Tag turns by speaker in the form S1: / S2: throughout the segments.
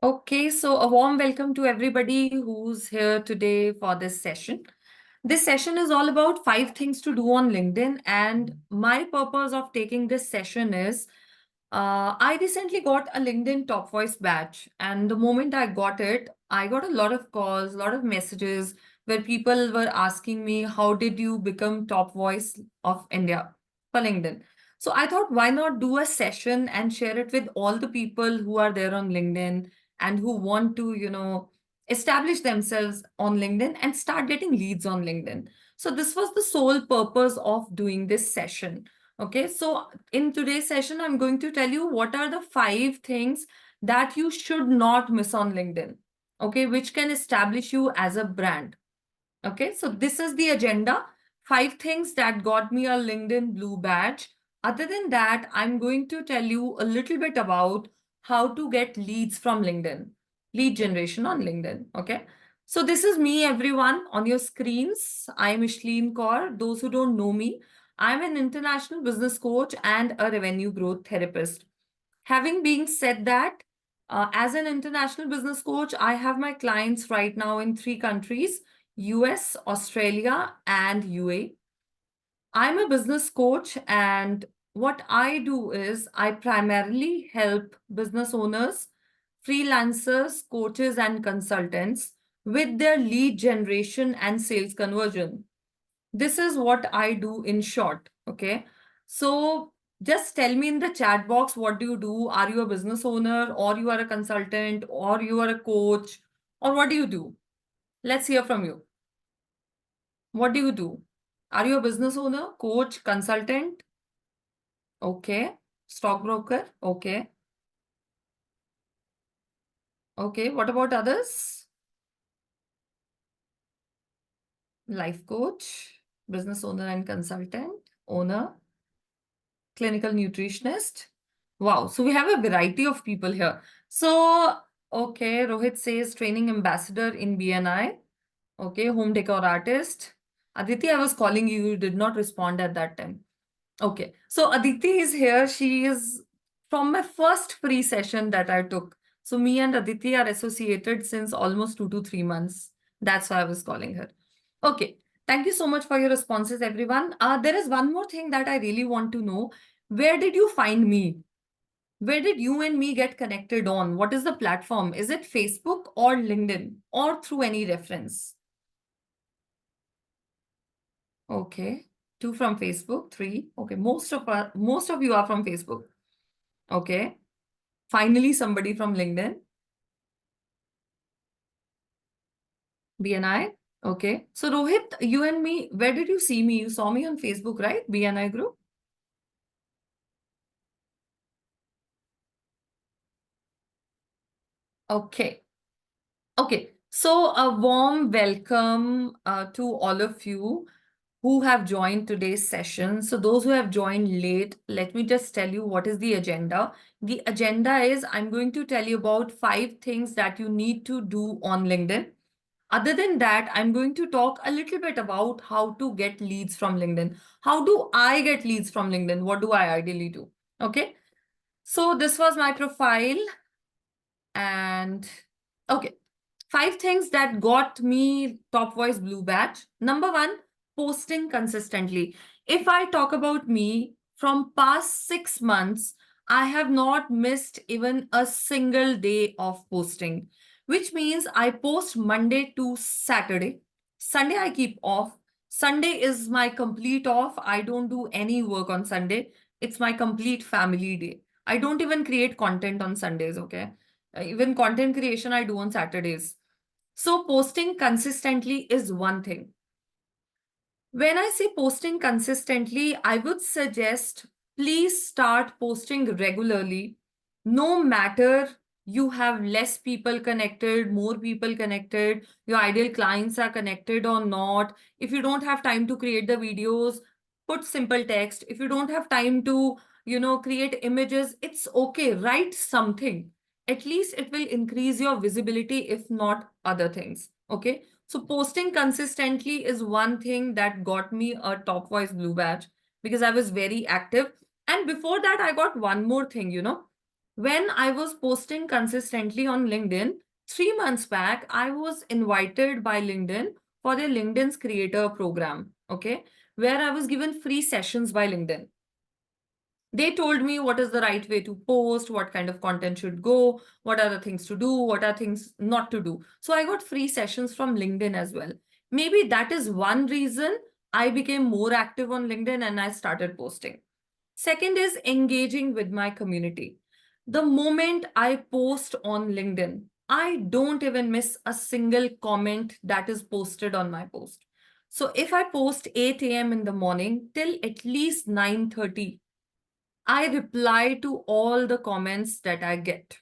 S1: Okay, so a warm welcome to everybody who's here today for this session. This session is all about 5 things to do on LinkedIn, and my purpose of taking this session is I recently got a LinkedIn Top Voice badge, and the moment I got it, I got a lot of calls, a lot of messages where people were asking me, how did you become Top Voice of India for LinkedIn? So I thought, why not do a session and share it with all the people who are there on LinkedIn and who want to, establish themselves on LinkedIn and start getting leads on LinkedIn. So this was the sole purpose of doing this session. Okay, so in today's session, I'm going to tell you what are the 5 things that you should not miss on LinkedIn, okay, which can establish you as a brand. Okay, so this is the agenda. 5 things that got me a LinkedIn Blue badge. Other than that, I'm going to tell you a little bit about how to get leads from LinkedIn, lead generation on LinkedIn. Okay, so this is me, everyone, on your screens. I'm Ishleen Kaur. Those who don't know me, I'm an international business coach and a revenue growth therapist. Having been said that, as an international business coach, I have my clients right now in 3 countries: US, Australia, and UA. I'm a business coach, and what I do is I primarily help business owners, freelancers, coaches, and consultants with their lead generation and sales conversion. This is what I do in short. Okay. So just tell me in the chat box, what do you do? Are you a business owner, or you are a consultant, or you are a coach, or what do you do? Let's hear from you. What do you do? Are you a business owner, coach, consultant? Okay. Stockbroker? Okay. Okay. What about others? Life coach, business owner and consultant, owner, clinical nutritionist. Wow. So we have a variety of people here. So, okay. Rohit says training ambassador in BNI. Okay. Home decor artist. Aditi, I was calling you. You did not respond at that time. Okay. So Aditi is here. She is from my first free session that I took. So me and Aditi are associated since almost 2 to 3 months. That's why I was calling her. Okay. Thank you so much for your responses, everyone. There is one more thing that I really want to know. Where did you find me? Where did you and me get connected on? What is the platform? Is it Facebook or LinkedIn or through any reference? Okay. 2 from Facebook, 3. Okay. Most of you are from Facebook. Okay. Finally, somebody from LinkedIn. BNI. Okay. So Rohit, you and me, where did you see me? You saw me on Facebook, right? BNI group. Okay. Okay. So a warm welcome to all of you who have joined today's session. So those who have joined late, let me just tell you what is the agenda. The agenda is I'm going to tell you about 5 things that you need to do on LinkedIn. Other than that, I'm going to talk a little bit about how to get leads from LinkedIn. How do I get leads from LinkedIn? What do I ideally do? Okay. So this was my profile. And okay, 5 things that got me Top Voice Blue badge. Number 1, posting consistently. If I talk about me, from past 6 months, I have not missed even a single day of posting, which means I post Monday to Saturday. Sunday I keep off. Sunday is my complete off. I don't do any work on Sunday. It's my complete family day. I don't even create content on Sundays, okay? Even content creation I do on Saturdays. So posting consistently is one thing. When I say posting consistently, I would suggest please start posting regularly, no matter you have less people connected, more people connected, your ideal clients are connected or not. If you don't have time to create the videos, put simple text. If you don't have time to, create images, it's okay. Write something. At least it will increase your visibility, if not other things. Okay. So posting consistently is one thing that got me a Top Voice Blue badge because I was very active. And before that, I got one more thing. When I was posting consistently on LinkedIn, 3 months back, I was invited by LinkedIn for their LinkedIn's creator program, okay, where I was given free sessions by LinkedIn. They told me what is the right way to post, what kind of content should go, what are the things to do, what are things not to do. So I got free sessions from LinkedIn as well. Maybe that is one reason I became more active on LinkedIn and I started posting. Second is engaging with my community. The moment I post on LinkedIn, I don't even miss a single comment that is posted on my post. So if I post 8 a.m. in the morning till at least 9:30, I reply to all the comments that I get.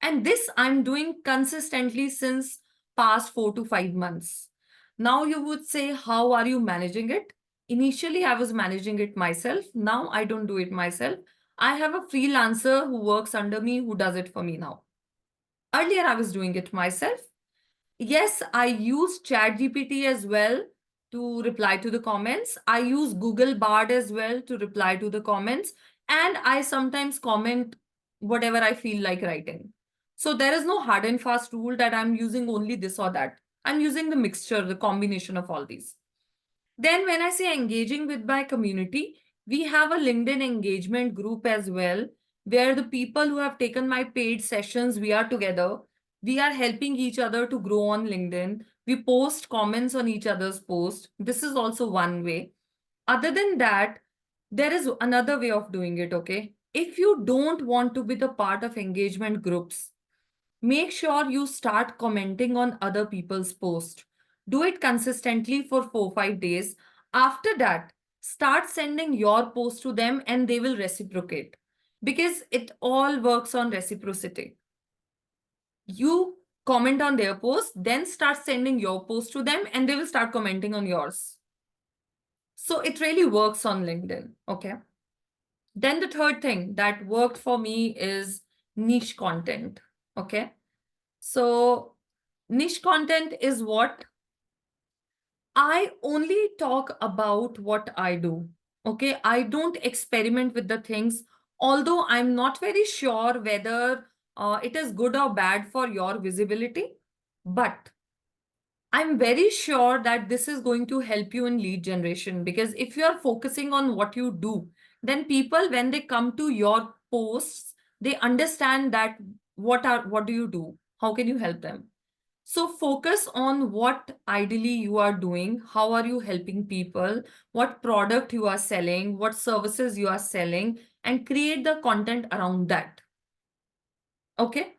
S1: And this I'm doing consistently since past 4 to 5 months. Now you would say, how are you managing it? Initially, I was managing it myself. Now I don't do it myself. I have a freelancer who works under me who does it for me now. Earlier, I was doing it myself. Yes, I use ChatGPT as well to reply to the comments. I use Google Bard as well to reply to the comments. And I sometimes comment whatever I feel like writing. So there is no hard and fast rule that I'm using only this or that. I'm using the mixture, the combination of all these. Then when I say engaging with my community, we have a LinkedIn engagement group as well, where the people who have taken my paid sessions, we are together. We are helping each other to grow on LinkedIn. We post comments on each other's posts. This is also one way. Other than that, there is another way of doing it, okay? If you don't want to be the part of engagement groups, make sure you start commenting on other people's posts. Do it consistently for 4 5 days. After that, start sending your post to them and they will reciprocate because it all works on reciprocity. You comment on their post, then start sending your post to them and they will start commenting on yours. So it really works on LinkedIn. Okay. Then the third thing that worked for me is niche content. Okay. So niche content is what I only talk about what I do. Okay. I don't experiment with the things, although I'm not very sure whether it is good or bad for your visibility. But I'm very sure that this is going to help you in lead generation because if you are focusing on what you do, then people, when they come to your posts, they understand that what do you do? How can you help them? So focus on what ideally you are doing, how are you helping people, what product you are selling, what services you are selling, and create the content around that. Okay.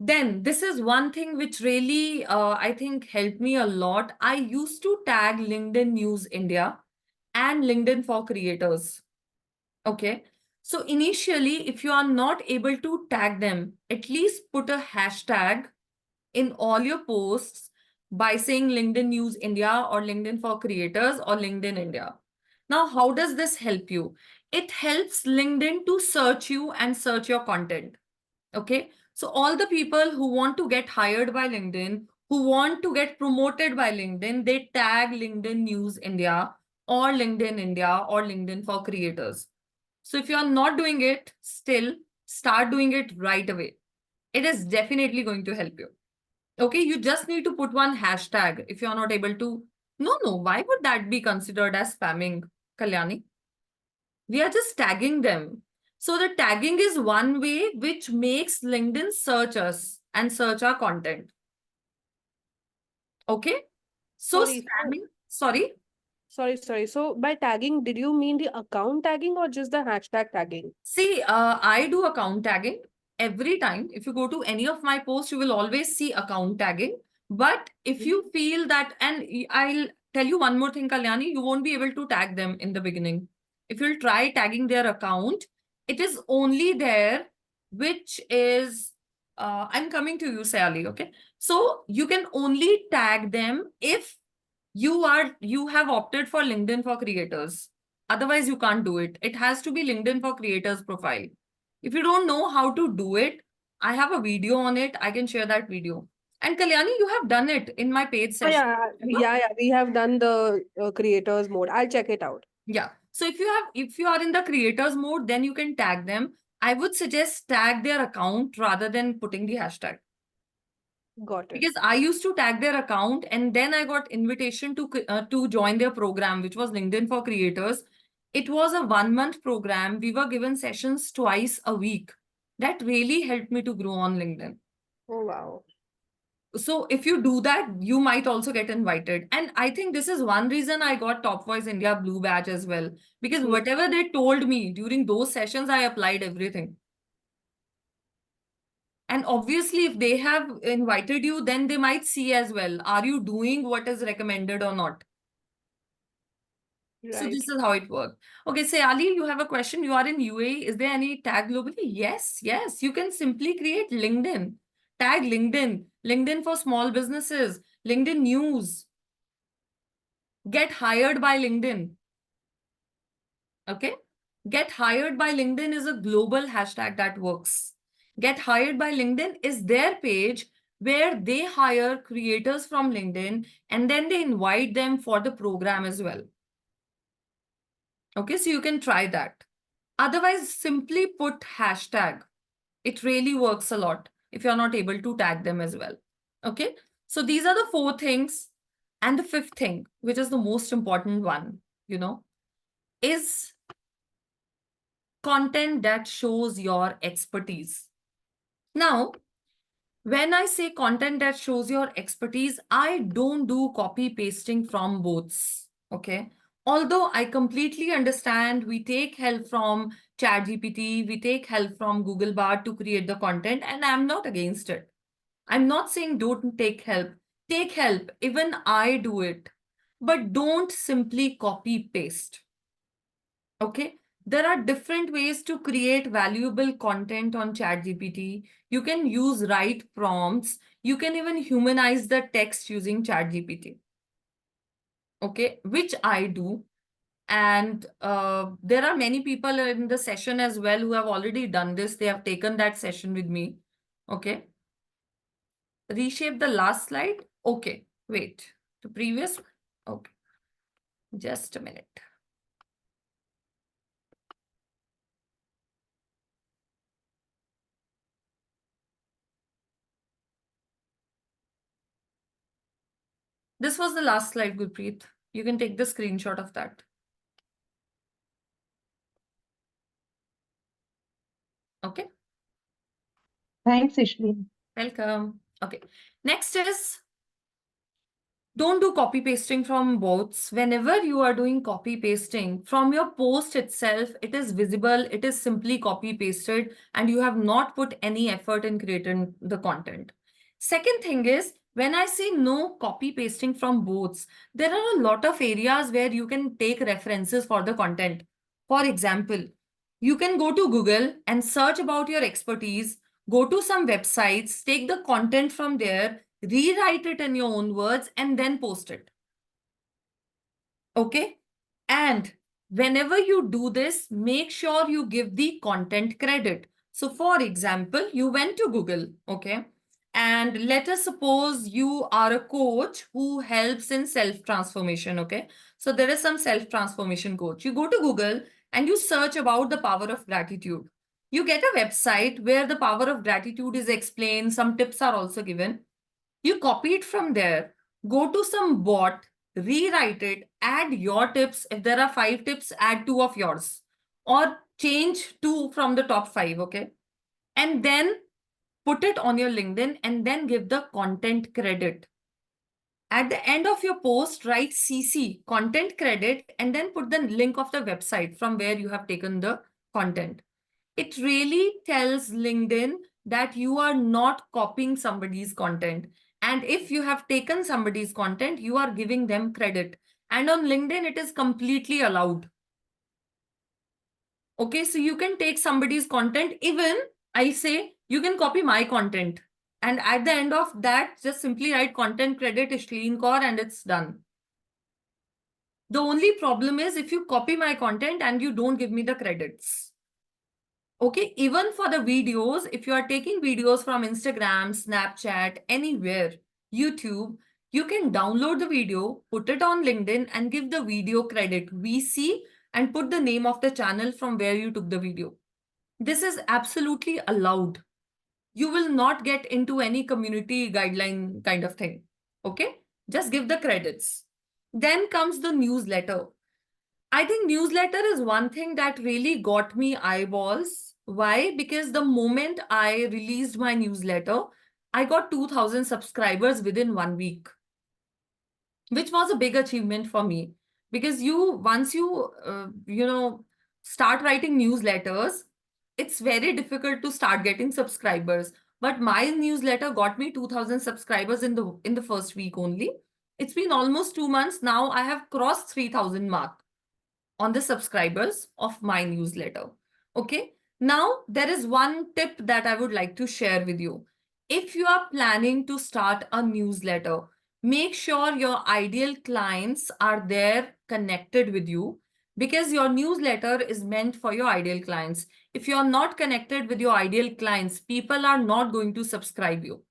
S1: Then this is one thing which really, I think, helped me a lot. I used to tag LinkedIn News India and LinkedIn for Creators. Okay. So initially, if you are not able to tag them, at least put a hashtag in all your posts by saying LinkedIn News India or LinkedIn for Creators or LinkedIn India. Now, how does this help you? It helps LinkedIn to search you and search your content. Okay. So all the people who want to get hired by LinkedIn, who want to get promoted by LinkedIn, they tag LinkedIn News India or LinkedIn India or LinkedIn for Creators. So if you are not doing it, still start doing it right away. It is definitely going to help you. Okay, you just need to put one hashtag if you're not able to. No, why would that be considered as spamming, Kalyani? We are just tagging them. So the tagging is one way which makes LinkedIn search us and search our content. Okay. So
S2: Sorry,
S1: spamming, sorry.
S2: sorry. So by tagging, did you mean the account tagging or just the hashtag tagging?
S1: See, I do account tagging every time. If you go to any of my posts, you will always see account tagging. But if you feel that, and I'll tell you one more thing, Kalyani, you won't be able to tag them in the beginning. If you'll try tagging their account, it is only there, which is, I'm coming to you, Sally, okay? So you can only tag them if you have opted for LinkedIn for Creators. Otherwise, you can't do it. It has to be LinkedIn for Creators profile. If you don't know how to do it, I have a video on it. I can share that video. And Kalyani, you have done it in my paid
S2: Oh,
S1: session.
S2: yeah,
S1: Remember?
S2: we have done the creators mode. I'll check it out.
S1: Yeah. So if you are in the creators mode, then you can tag them. I would suggest tag their account rather than putting the hashtag.
S2: Got it.
S1: Because I used to tag their account and then I got invitation to join their program, which was LinkedIn for Creators. It was a 1 month program. We were given sessions twice a week. That really helped me to grow on LinkedIn.
S2: Oh, wow.
S1: So if you do that, you might also get invited. And I think this is one reason I got Top Voice India Blue Badge as well. Because whatever they told me during those sessions, I applied everything. And obviously, if they have invited you, then they might see as well. Are you doing what is recommended or not? So
S2: Right.
S1: this is how it works. Okay, Sayali, you have a question. You are in UAE. Is there any tag globally? Yes, yes. You can simply create LinkedIn. Tag LinkedIn. LinkedIn for small businesses. LinkedIn news. Get hired by LinkedIn. Okay. Get hired by LinkedIn is a global hashtag that works. Get hired by LinkedIn is their page where they hire creators from LinkedIn and then they invite them for the program as well. Okay, so you can try that. Otherwise, simply put hashtag. It really works a lot if you're not able to tag them as well. Okay, so these are the 4 things. And the 5th thing, which is the most important one, is content that shows your expertise. Now, when I say content that shows your expertise, I don't do copy pasting from bots. Okay. Although I completely understand we take help from ChatGPT, we take help from Google Bard to create the content, and I'm not against it. I'm not saying don't take help. Take help. Even I do it. But don't simply copy paste. Okay. There are different ways to create valuable content on ChatGPT. You can use right prompts. You can even humanize the text using ChatGPT. Okay, which I do. And there are many people in the session as well who have already done this. They have taken that session with me. Okay. Reshape the last slide. Okay, wait. The previous. Okay, just a minute. This was the last slide, Gurpreet. You can take the screenshot of that. Okay.
S3: Thanks, Ishleen.
S1: Welcome. Okay. Next is don't do copy pasting from bots. Whenever you are doing copy pasting from your post itself, it is visible, it is simply copy pasted, and you have not put any effort in creating the content. Second thing is, when I say no copy pasting from bots, there are a lot of areas where you can take references for the content. For example, you can go to Google and search about your expertise, go to some websites, take the content from there, rewrite it in your own words, and then post it. Okay. And whenever you do this, make sure you give the content credit. So for example, you went to Google, okay? And let us suppose you are a coach who helps in self-transformation, okay? So there is some self-transformation coach. You go to Google and you search about the power of gratitude. You get a website where the power of gratitude is explained. Some tips are also given. You copy it from there, go to some bot, rewrite it, add your tips. If there are 5 tips, add 2 of yours or change 2 from the top 5. Okay. And then put it on your LinkedIn and then give the content credit. At the end of your post, write CC content credit and then put the link of the website from where you have taken the content. It really tells LinkedIn that you are not copying somebody's content. And if you have taken somebody's content, you are giving them credit. And on LinkedIn, it is completely allowed. Okay, so you can take somebody's content. Even I say you can copy my content. And at the end of that, just simply write content credit Ishleen Kaur and it's done. The only problem is if you copy my content and you don't give me the credits. Okay, even for the videos, if you are taking videos from Instagram, Snapchat, anywhere, YouTube, you can download the video, put it on LinkedIn and give the video credit VC and put the name of the channel from where you took the video. This is absolutely allowed. You will not get into any community guideline kind of thing. Okay? Just give the credits. Then comes the newsletter. I think newsletter is one thing that really got me eyeballs. Why? Because the moment I released my newsletter, I got 2,000 subscribers within 1 week, which was a big achievement for me. Because once you start writing newsletters, it's very difficult to start getting subscribers. But my newsletter got me 2,000 subscribers in the first week only. It's been almost 2 months now. I have crossed 3,000 mark on the subscribers of my newsletter. Okay. Now, there is one tip that I would like to share with you. If you are planning to start a newsletter, make sure your ideal clients are there connected with you, because your newsletter is meant for your ideal clients. If you are not connected with your ideal clients, people are not going to subscribe you.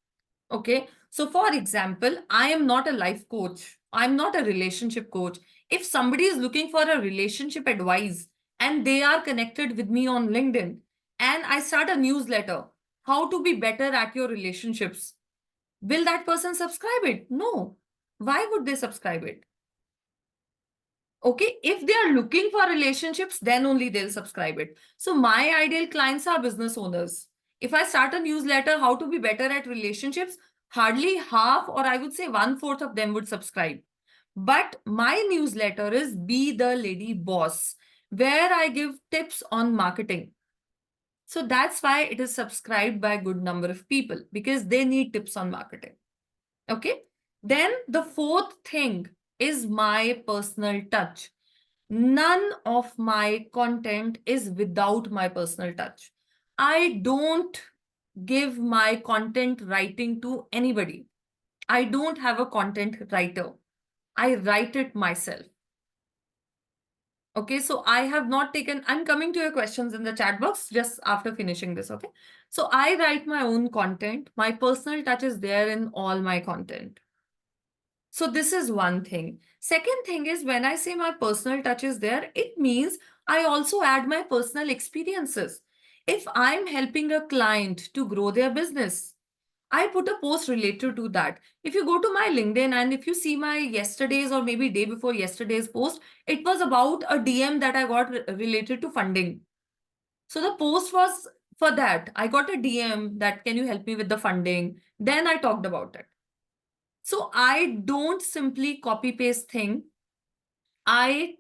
S1: Okay. So for example, I am not a life coach. I'm not a relationship coach. If somebody is looking for a relationship advice and they are connected with me on LinkedIn and I start a newsletter, how to be better at your relationships, will that person subscribe it? No. Why would they subscribe it? Okay, if they are looking for relationships, then only they'll subscribe it. So my ideal clients are business owners. If I start a newsletter, how to be better at relationships, hardly half, or I would say 1/4 of them would subscribe. But my newsletter is Be the Lady Boss, where I give tips on marketing. So that's why it is subscribed by a good number of people, because they need tips on marketing. Okay. Then the fourth thing is my personal touch. None of my content is without my personal touch. I don't give my content writing to anybody. I don't have a content writer. I write it myself. Okay, so I have not taken, I'm coming to your questions in the chat box just after finishing this, okay? So I write my own content. My personal touch is there in all my content. So this is one thing. Second thing is, when I say my personal touch is there, it means I also add my personal experiences. If I'm helping a client to grow their business, I put a post related to that. If you go to my LinkedIn and if you see my yesterday's or maybe day before yesterday's post, it was about a DM that I got related to funding. So the post was for that. I got a DM that, can you help me with the funding? Then I talked about it. So I don't simply copy paste thing. I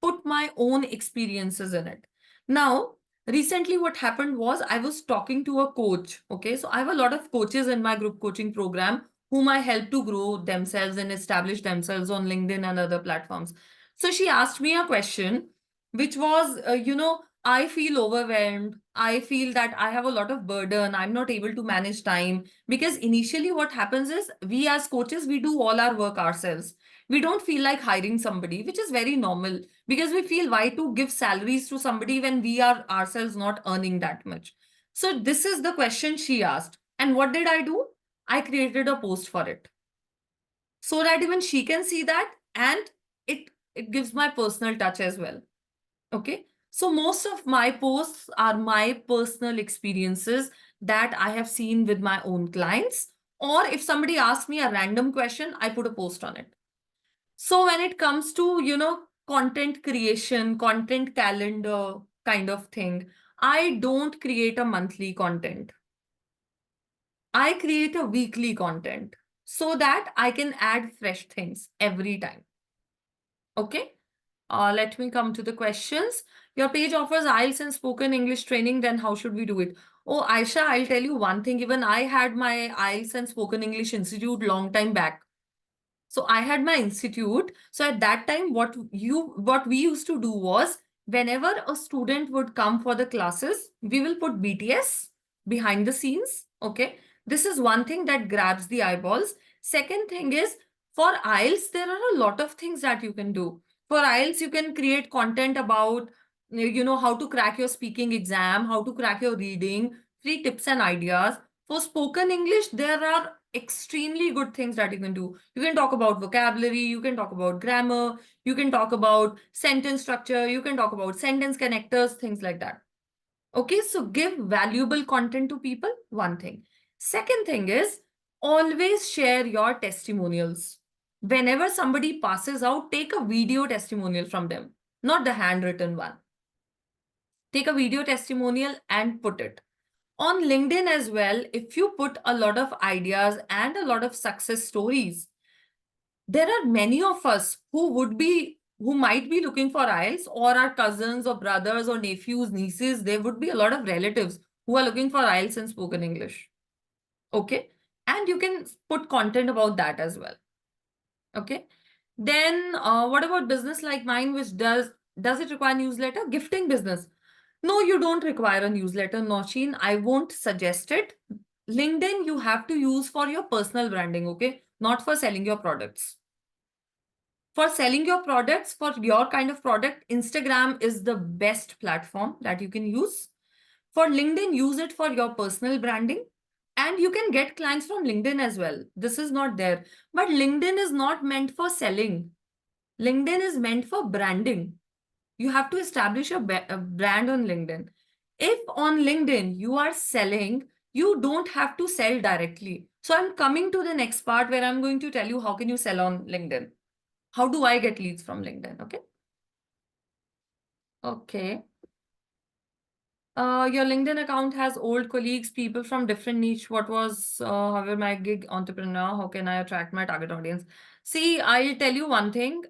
S1: put my own experiences in it. Now, recently what happened was I was talking to a coach. Okay, so I have a lot of coaches in my group coaching program whom I help to grow themselves and establish themselves on LinkedIn and other platforms. So she asked me a question, which was, I feel overwhelmed. I feel that I have a lot of burden. I'm not able to manage time, because initially what happens is, we as coaches, we do all our work ourselves. We don't feel like hiring somebody, which is very normal, because we feel, why to give salaries to somebody when we are ourselves not earning that much. So this is the question she asked. And what did I do? I created a post for it, so that even she can see that, and it gives my personal touch as well. Okay. So most of my posts are my personal experiences that I have seen with my own clients. Or if somebody asks me a random question, I put a post on it. So when it comes to, content creation, content calendar kind of thing, I don't create a monthly content. I create a weekly content so that I can add fresh things every time. Okay. Let me come to the questions. Your page offers IELTS and spoken English training. Then how should we do it? Oh, Aisha, I'll tell you one thing. Even I had my IELTS and spoken English institute long time back. So I had my institute. So at that time, what we used to do was, whenever a student would come for the classes, we will put BTS behind the scenes. Okay. This is one thing that grabs the eyeballs. Second thing is, for IELTS, there are a lot of things that you can do. For IELTS, you can create content about, how to crack your speaking exam, how to crack your reading, free tips and ideas. For spoken English, there are extremely good things that you can do. You can talk about vocabulary, you can talk about grammar, you can talk about sentence structure, you can talk about sentence connectors, things like that. Okay, so give valuable content to people, one thing. Second thing is always share your testimonials. Whenever somebody passes out, take a video testimonial from them, not the handwritten one. Take a video testimonial and put it. On LinkedIn as well, if you put a lot of ideas and a lot of success stories, there are many of us who might be looking for IELTS, or our cousins or brothers or nephews, nieces. There would be a lot of relatives who are looking for IELTS and spoken English. Okay. And you can put content about that as well. Okay. Then what about business like mine, which does it require newsletter? Gifting business. No, you don't require a newsletter, Nausheen. I won't suggest it. LinkedIn, you have to use for your personal branding, okay? Not for selling your products. For selling your products, for your kind of product, Instagram is the best platform that you can use. For LinkedIn, use it for your personal branding. And you can get clients from LinkedIn as well. This is not there. But LinkedIn is not meant for selling. LinkedIn is meant for branding. You have to establish a brand on LinkedIn. If on LinkedIn you are selling, you don't have to sell directly. So I'm coming to the next part where I'm going to tell you how can you sell on LinkedIn. How do I get leads from LinkedIn? Okay. Okay. Your LinkedIn account has old colleagues, people from different niche. What was, however, my gig entrepreneur? How can I attract my target audience? See, I'll tell you one thing.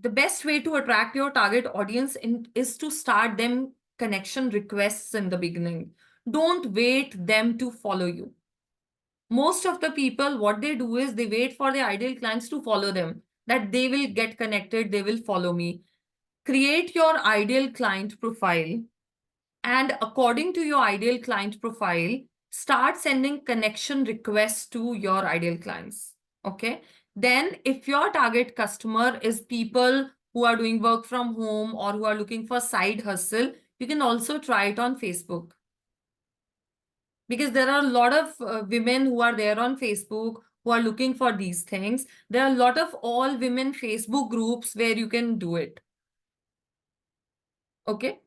S1: The best way to attract your target audience is to start them connection requests in the beginning. Don't wait them to follow you. Most of the people, what they do is they wait for the ideal clients to follow them, that they will get connected, they will follow me. Create your ideal client profile, and according to your ideal client profile, start sending connection requests to your ideal clients. Okay. Then if your target customer is people who are doing work from home or who are looking for side hustle, you can also try it on Facebook. Because there are a lot of women who are there on Facebook who are looking for these things. There are a lot of all women Facebook groups where you can do it. Okay.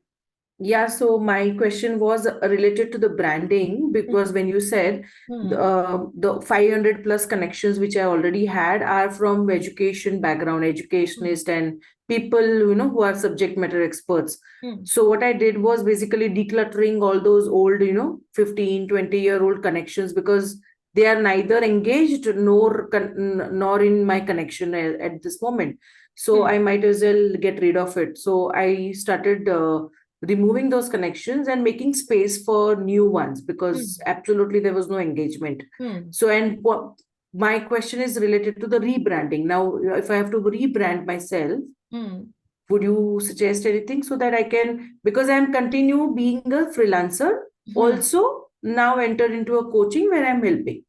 S4: Yeah, so my question was related to the branding, because when you said the 500 plus connections which I already had are from education background, educationist, and people, who are subject matter experts. So what I did was basically decluttering all those old, 15, 20-year-old connections, because they are neither engaged nor in my connection at this moment. So I might as well get rid of it. So I started removing those connections and making space for new ones, because absolutely there was no engagement. So, and my question is related to the rebranding. Now, if I have to rebrand myself, would you suggest anything so that I can, because I'm continue being a freelancer, also now enter into a coaching where I'm helping.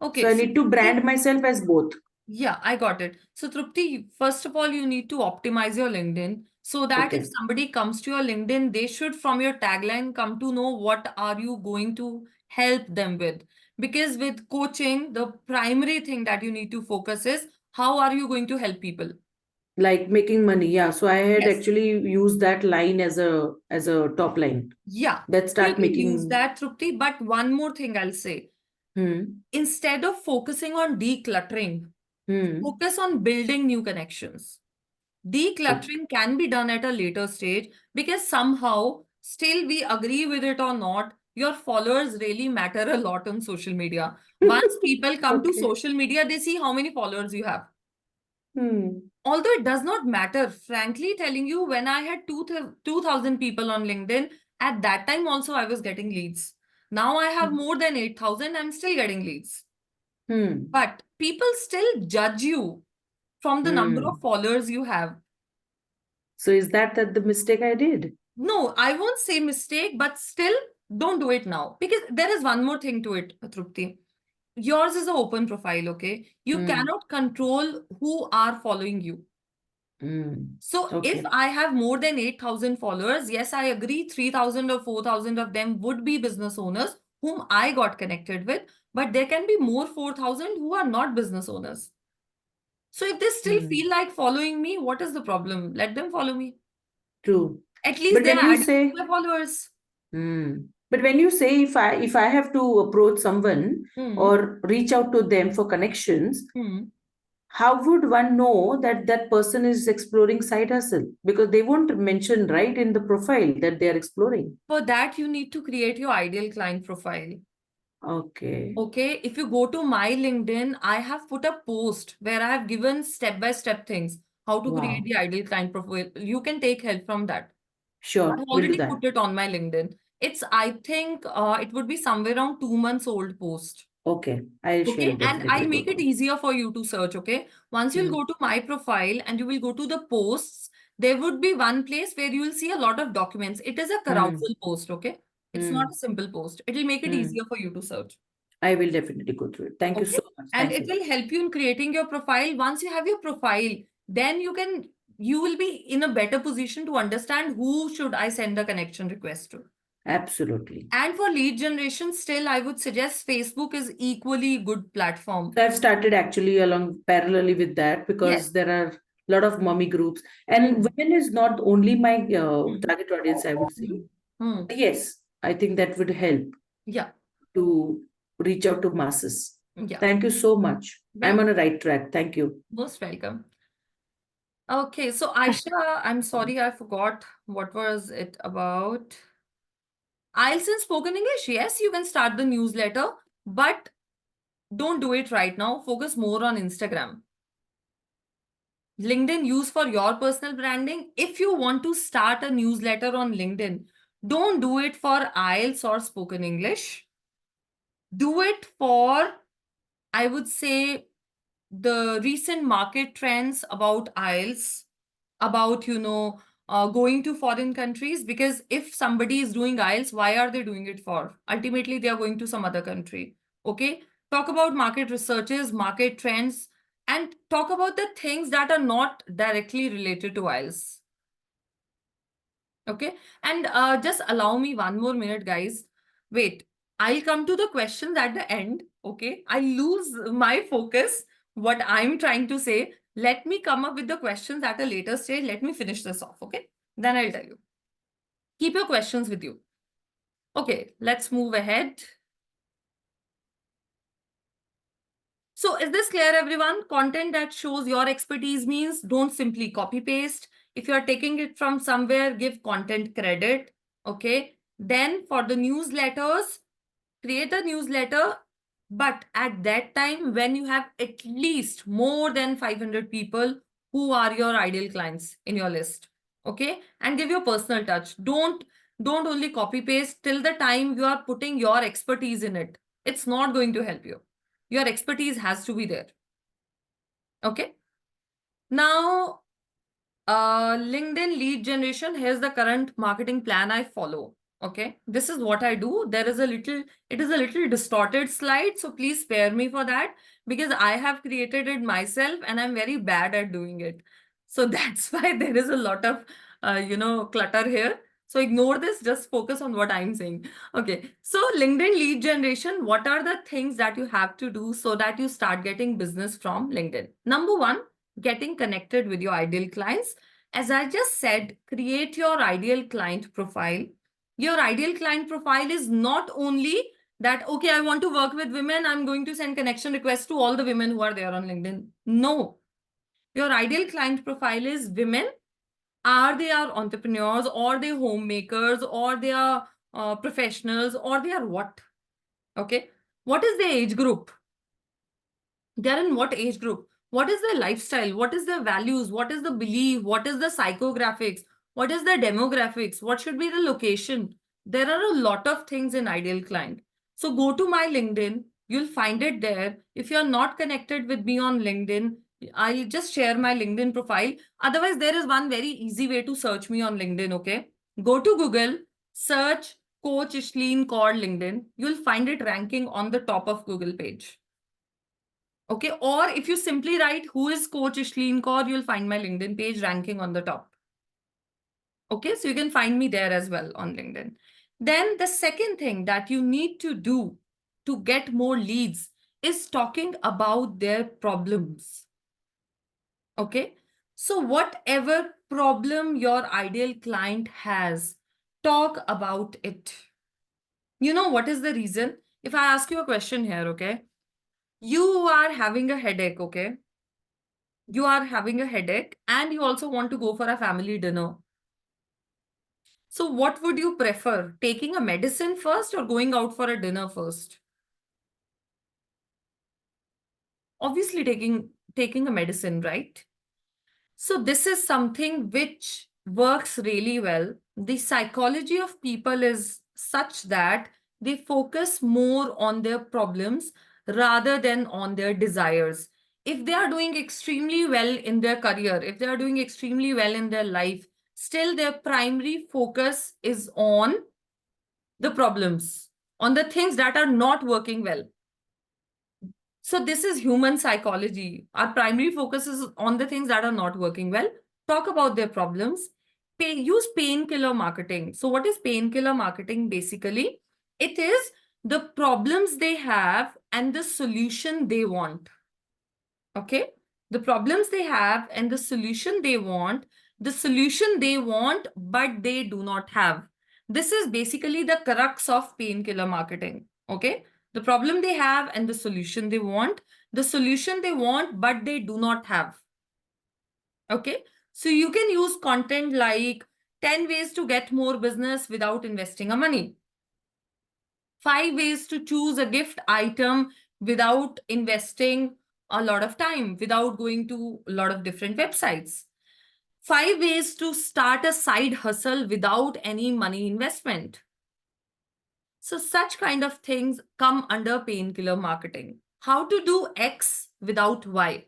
S1: Okay.
S4: So I need to brand myself as both.
S1: Yeah, I got it. So Trupti, first of all, you need to optimize your LinkedIn so that if
S4: Okay.
S1: somebody comes to your LinkedIn, they should from your tagline come to know what are you going to help them with. Because with coaching, the primary thing that you need to focus is how are you going to help people?
S4: Like making money. Yeah. So I had
S1: Yes.
S4: actually used that line as a top line.
S1: Yeah.
S4: That
S1: You
S4: start
S1: can use
S4: making.
S1: that, Trupti, but one more thing I'll say. Instead of focusing on decluttering, focus on building new connections. Decluttering can be done at a later stage because somehow, still we agree with it or not, your followers really matter a lot on social media. Once people come to
S4: Okay.
S1: social media, they see how many followers you have.
S4: Hmm.
S1: Although it does not matter, frankly telling you, when I had 2,000 people on LinkedIn, at that time also I was getting leads. Now I have more than 8,000, I'm still getting leads. But people still judge you from the number of followers you have.
S4: So is that the mistake I did?
S1: No, I won't say mistake, but still don't do it now. Because there is one more thing to it, Trupti. Yours is an open profile, okay? You cannot control who are following you. So if
S4: Okay.
S1: I have more than 8,000 followers, yes, I agree, 3,000 or 4,000 of them would be business owners whom I got connected with, but there can be more 4,000 who are not business owners. So if they still feel like following me, what is the problem? Let them follow me.
S4: True.
S1: At least
S4: But
S1: they
S4: when
S1: are
S4: you
S1: adding to
S4: say,
S1: my followers.
S4: But when you say if I have to approach someone or reach out to them for connections, how would one know that that person is exploring side hustle? Because they won't mention right in the profile that they are exploring.
S1: For that, you need to create your ideal client profile.
S4: Okay.
S1: Okay, if you go to my LinkedIn, I have put a post where I have given step-by-step things, how to create
S4: Wow.
S1: the ideal client profile. You can take help from that.
S4: Sure,
S1: I've
S4: we'll do
S1: already
S4: that.
S1: put it on my LinkedIn. I think it would be somewhere around 2 months old post.
S4: Okay, I'll share
S1: Okay,
S4: it,
S1: and
S4: definitely
S1: I'll
S4: go
S1: make it
S4: through.
S1: easier for you to search. Okay, once you'll go to my profile and you will go to the posts, there would be one place where you will see a lot of documents. It is a carousel post. Okay, it's not a simple post. It'll make it easier for you to search.
S4: I will definitely go through it. Thank you
S1: Okay,
S4: so much.
S1: and
S4: Thanks a
S1: it
S4: lot.
S1: will help you in creating your profile. Once you have your profile, then you will be in a better position to understand who should I send a connection request to.
S4: Absolutely.
S1: And for lead generation, still, I would suggest Facebook is equally good platform.
S4: So I've started actually along parallelly with that because
S1: Yes.
S4: there are a lot of mommy groups, and women is not only my target audience, I would say. Yes, I think that would help
S1: Yeah.
S4: to reach out to masses.
S1: Yeah.
S4: Thank you so much. I'm on a right track. Thank you.
S1: Most welcome. Okay, so Aisha, I'm sorry, I forgot what was it about. IELTS in spoken English. Yes, you can start the newsletter, but don't do it right now. Focus more on Instagram. LinkedIn use for your personal branding. If you want to start a newsletter on LinkedIn, don't do it for IELTS or spoken English. Do it for, I would say, the recent market trends about IELTS, about, going to foreign countries. Because if somebody is doing IELTS, why are they doing it for? Ultimately, they are going to some other country. Okay. Talk about market researches, market trends, and talk about the things that are not directly related to IELTS. Okay. And just allow me one more minute, guys. Wait, I'll come to the questions at the end. Okay. I lose my focus, what I'm trying to say. Let me come up with the questions at a later stage. Let me finish this off. Okay. Then I'll tell you. Keep your questions with you. Okay. Let's move ahead. So is this clear, everyone? Content that shows your expertise means don't simply copy paste. If you're taking it from somewhere, give content credit. Okay. Then for the newsletters, create a newsletter, but at that time, when you have at least more than 500 people who are your ideal clients in your list. Okay. And give your personal touch. Don't only copy paste till the time you are putting your expertise in it. It's not going to help you. Your expertise has to be there. Okay. Now, LinkedIn lead generation. Here's the current marketing plan I follow. Okay. This is what I do. It is a little distorted slide. So please spare me for that because I have created it myself and I'm very bad at doing it. So that's why there is a lot of, clutter here. So ignore this, just focus on what I'm saying. Okay, so LinkedIn lead generation, what are the things that you have to do so that you start getting business from LinkedIn? Number one, getting connected with your ideal clients. As I just said, create your ideal client profile. Your ideal client profile is not only that, okay, I want to work with women, I'm going to send connection requests to all the women who are there on LinkedIn. No, your ideal client profile is women. Are they are entrepreneurs, or they homemakers, or they are professionals, or they are what? Okay. What is the age group? They're in what age group? What is their lifestyle? What is their values? What is the belief? What is the psychographics? What is the demographics? What should be the location? There are a lot of things in ideal client. So go to my LinkedIn. You'll find it there. If you're not connected with me on LinkedIn, I'll just share my LinkedIn profile. Otherwise, there is one very easy way to search me on LinkedIn. Okay. Go to Google, search Coach Ishleen Kaur LinkedIn. You'll find it ranking on the top of Google page. Okay, or if you simply write who is Coach Ishleen Kaur, you'll find my LinkedIn page ranking on the top. Okay, so you can find me there as well on LinkedIn. Then the second thing that you need to do to get more leads is talking about their problems. Okay, so whatever problem your ideal client has, Talk about it. You know what is the reason? If I ask you a question here, okay? You are having a headache, okay? You are having a headache and you also want to go for a family dinner. So what would you prefer? Taking a medicine first or going out for a dinner first? Obviously taking a medicine, right? So this is something which works really well. The psychology of people is such that they focus more on their problems rather than on their desires. If they are doing extremely well in their career, if they are doing extremely well in their life, still their primary focus is on the problems, on the things that are not working well. So this is human psychology. Our primary focus is on the things that are not working well. Talk about their problems. Use painkiller marketing. So what is painkiller marketing basically? It is the problems they have and the solution they want. Okay? The problems they have and the solution they want, but they do not have. This is basically the crux of painkiller marketing. Okay? The problem they have and the solution they want, but they do not have. Okay? So you can use content like 10 ways to get more business without investing a money. 5 ways to choose a gift item without investing a lot of time, without going to a lot of different websites. 5 ways to start a side hustle without any money investment. So such kind of things come under painkiller marketing. How to do X without Y.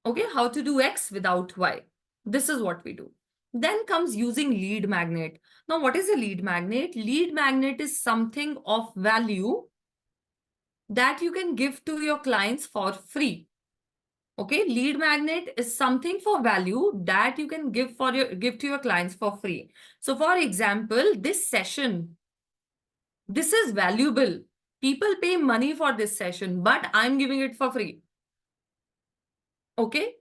S1: Okay, how to do X without Y. This is what we do. Then comes using lead magnet. Now, what is a lead magnet? Lead magnet is something of value that you can give to your clients for free. Okay, lead magnet is something for value that you can give to your clients for free. So for example, this session, this is valuable. People pay money for this session, but I'm giving it for free. Okay,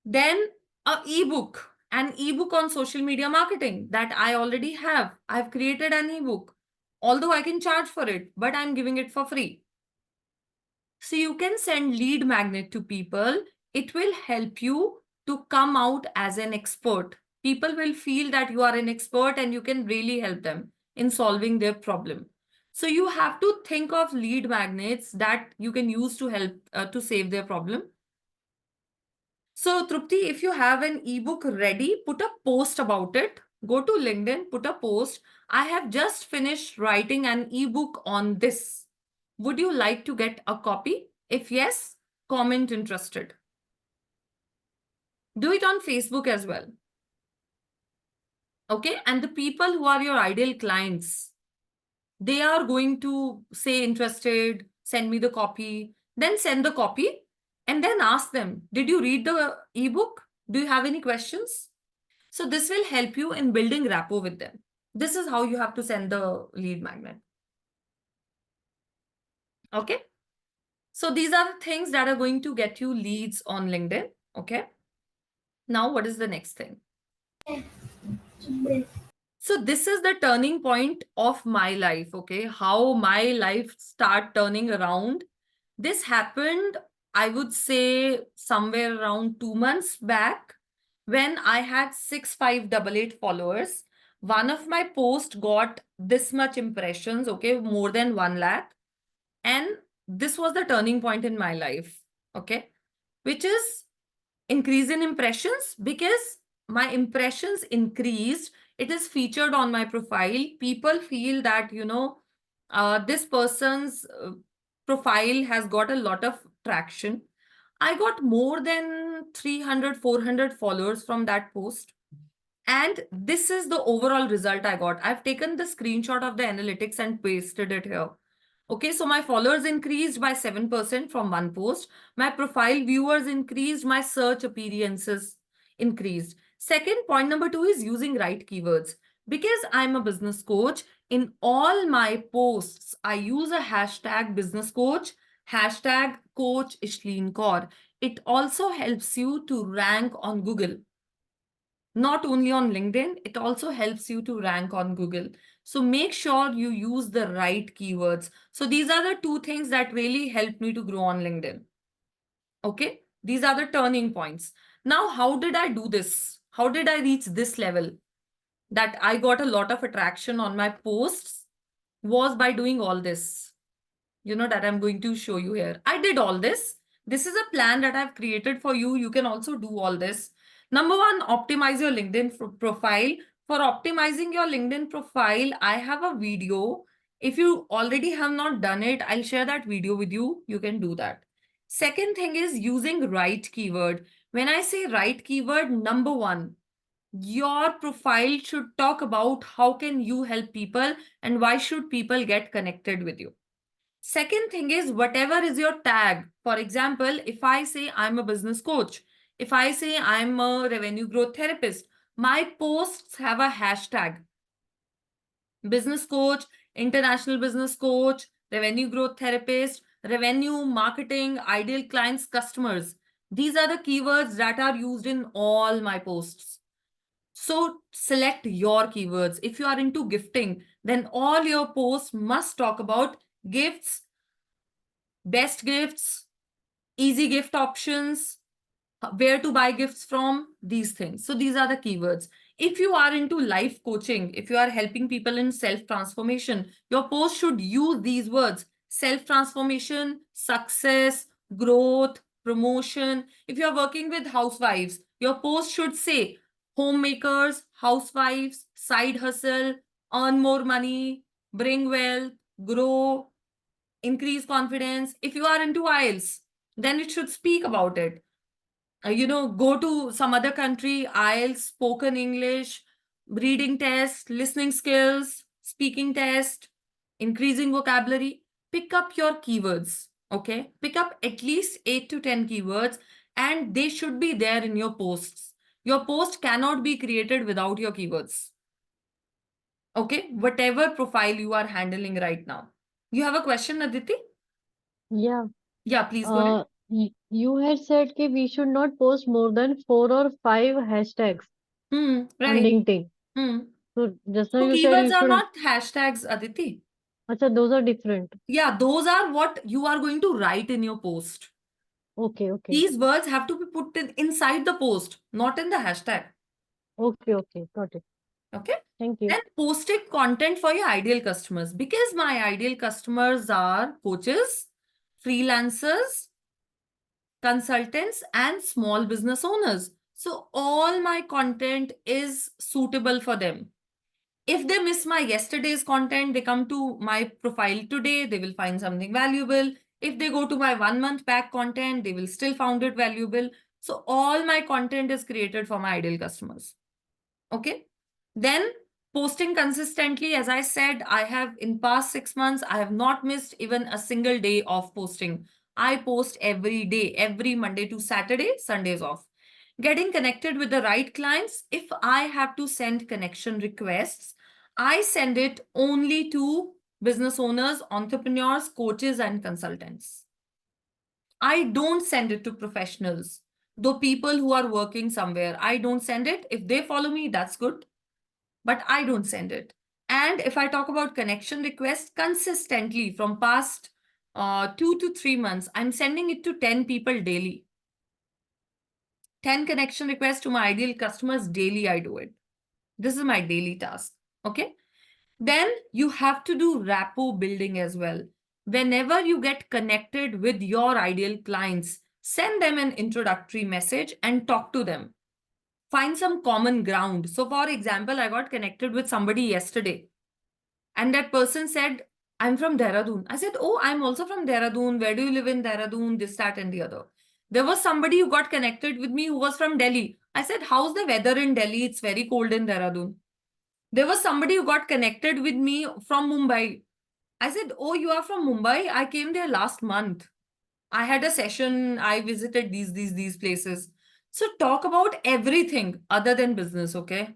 S1: then an ebook on social media marketing that I already have. I've created an ebook, although I can charge for it, but I'm giving it for free. So you can send lead magnet to people. It will help you to come out as an expert. People will feel that you are an expert and you can really help them in solving their problem. So you have to think of lead magnets that you can use to help to save their problem. So Trupti, if you have an ebook ready, put a post about it. Go to LinkedIn, put a post. I have just finished writing an ebook on this. Would you like to get a copy? If yes, comment interested. Do it on Facebook as well. Okay, and the people who are your ideal clients, they are going to say interested, send me the copy, then send the copy and then ask them, did you read the ebook? Do you have any questions? So this will help you in building rapport with them. This is how you have to send the lead magnet. Okay. So these are the things that are going to get you leads on LinkedIn. Okay. Now, what is the next thing? So this is the turning point of my life. Okay. How my life start turning around. This happened, I would say, somewhere around 2 months back when I had 6588 followers. One of my posts got this much impressions, okay, more than 1 lakh. And this was the turning point in my life, okay, which is increase in impressions because my impressions increased. It is featured on my profile. People feel that, this person's profile has got a lot of traction. I got more than 300, 400 followers from that post. And this is the overall result I got. I've taken the screenshot of the analytics and pasted it here. Okay, so my followers increased by 7% from one post. My profile viewers increased. My search appearances increased. Second, point number 2 is using right keywords. Because I'm a business coach, in all my posts, I use a hashtag business coach, hashtag coach Ishleen Kaur. It also helps you to rank on Google. Not only on LinkedIn, it also helps you to rank on Google. So make sure you use the right keywords. So these are the two things that really helped me to grow on LinkedIn. Okay, these are the turning points. Now, how did I do this? How did I reach this level that I got a lot of attraction on my posts? Was by doing all this, that I'm going to show you here. I did all this. This is a plan that I've created for you. You can also do all this. Number one, optimize your LinkedIn profile. For optimizing your LinkedIn profile, I have a video. If you already have not done it, I'll share that video with you. You can do that. Second thing is using right keyword. When I say right keyword, number one, your profile should talk about how can you help people and why should people get connected with you. Second thing is whatever is your tag. For example, if I say I'm a business coach, if I say I'm a revenue growth therapist, my posts have a hashtag. Business coach, international business coach, revenue growth therapist, revenue marketing, ideal clients, customers. These are the keywords that are used in all my posts. So select your keywords. If you are into gifting, then all your posts must talk about gifts, best gifts, easy gift options, where to buy gifts from, these things. So these are the keywords. If you are into life coaching, if you are helping people in self-transformation, your post should use these words: self-transformation, success, growth, promotion. If you are working with housewives, your post should say homemakers, housewives, side hustle, earn more money, bring wealth, grow, increase confidence. If you are into IELTS, then it should speak about it. Go to some other country, IELTS, spoken English, reading test, listening skills, speaking test, increasing vocabulary. Pick up your keywords, okay? Pick up at least 8 to 10 keywords and they should be there in your posts. Your post cannot be created without your keywords. Okay, whatever profile you are handling right now. You have a question, Aditi?
S5: Yeah.
S1: Yeah, please go ahead.
S5: You had said that we should not post more than 4 or 5 hashtags on
S1: Right.
S5: LinkedIn. So just now
S1: So
S5: you said
S1: keywords
S5: you
S1: are
S5: should.
S1: not hashtags, Aditi.
S5: Acha, those are different.
S1: Yeah, those are what you are going to write in your post.
S5: Okay, okay.
S1: These words have to be put inside the post, not in the hashtag.
S5: Okay, got it.
S1: Okay.
S5: Thank you.
S1: Then posting content for your ideal customers. Because my ideal customers are coaches, freelancers, consultants, and small business owners. So all my content is suitable for them. If they miss my yesterday's content, they come to my profile today, they will find something valuable. If they go to my 1 month back content, they will still find it valuable. So all my content is created for my ideal customers. Okay. Then posting consistently, as I said, I have in past 6 months, I have not missed even a single day of posting. I post every day, every Monday to Saturday, Sundays off. Getting connected with the right clients. If I have to send connection requests, I send it only to business owners, entrepreneurs, coaches, and consultants. I don't send it to professionals. Though people who are working somewhere, I don't send it. If they follow me, that's good. But I don't send it. And if I talk about connection requests consistently from past 2 to 3 months, I'm sending it to 10 people daily. 10 connection requests to my ideal customers daily, I do it. This is my daily task. Okay. Then you have to do rapport building as well. Whenever you get connected with your ideal clients, send them an introductory message and talk to them. Find some common ground. So for example, I got connected with somebody yesterday and that person said, I'm from Dehradun. I said, oh, I'm also from Dehradun. Where do you live in Dehradun? This, that, and the other. There was somebody who got connected with me who was from Delhi. I said, how's the weather in Delhi? It's very cold in Dehradun. There was somebody who got connected with me from Mumbai. I said, oh, you are from Mumbai? I came there last month. I had a session. I visited these places. So talk about everything other than business, okay?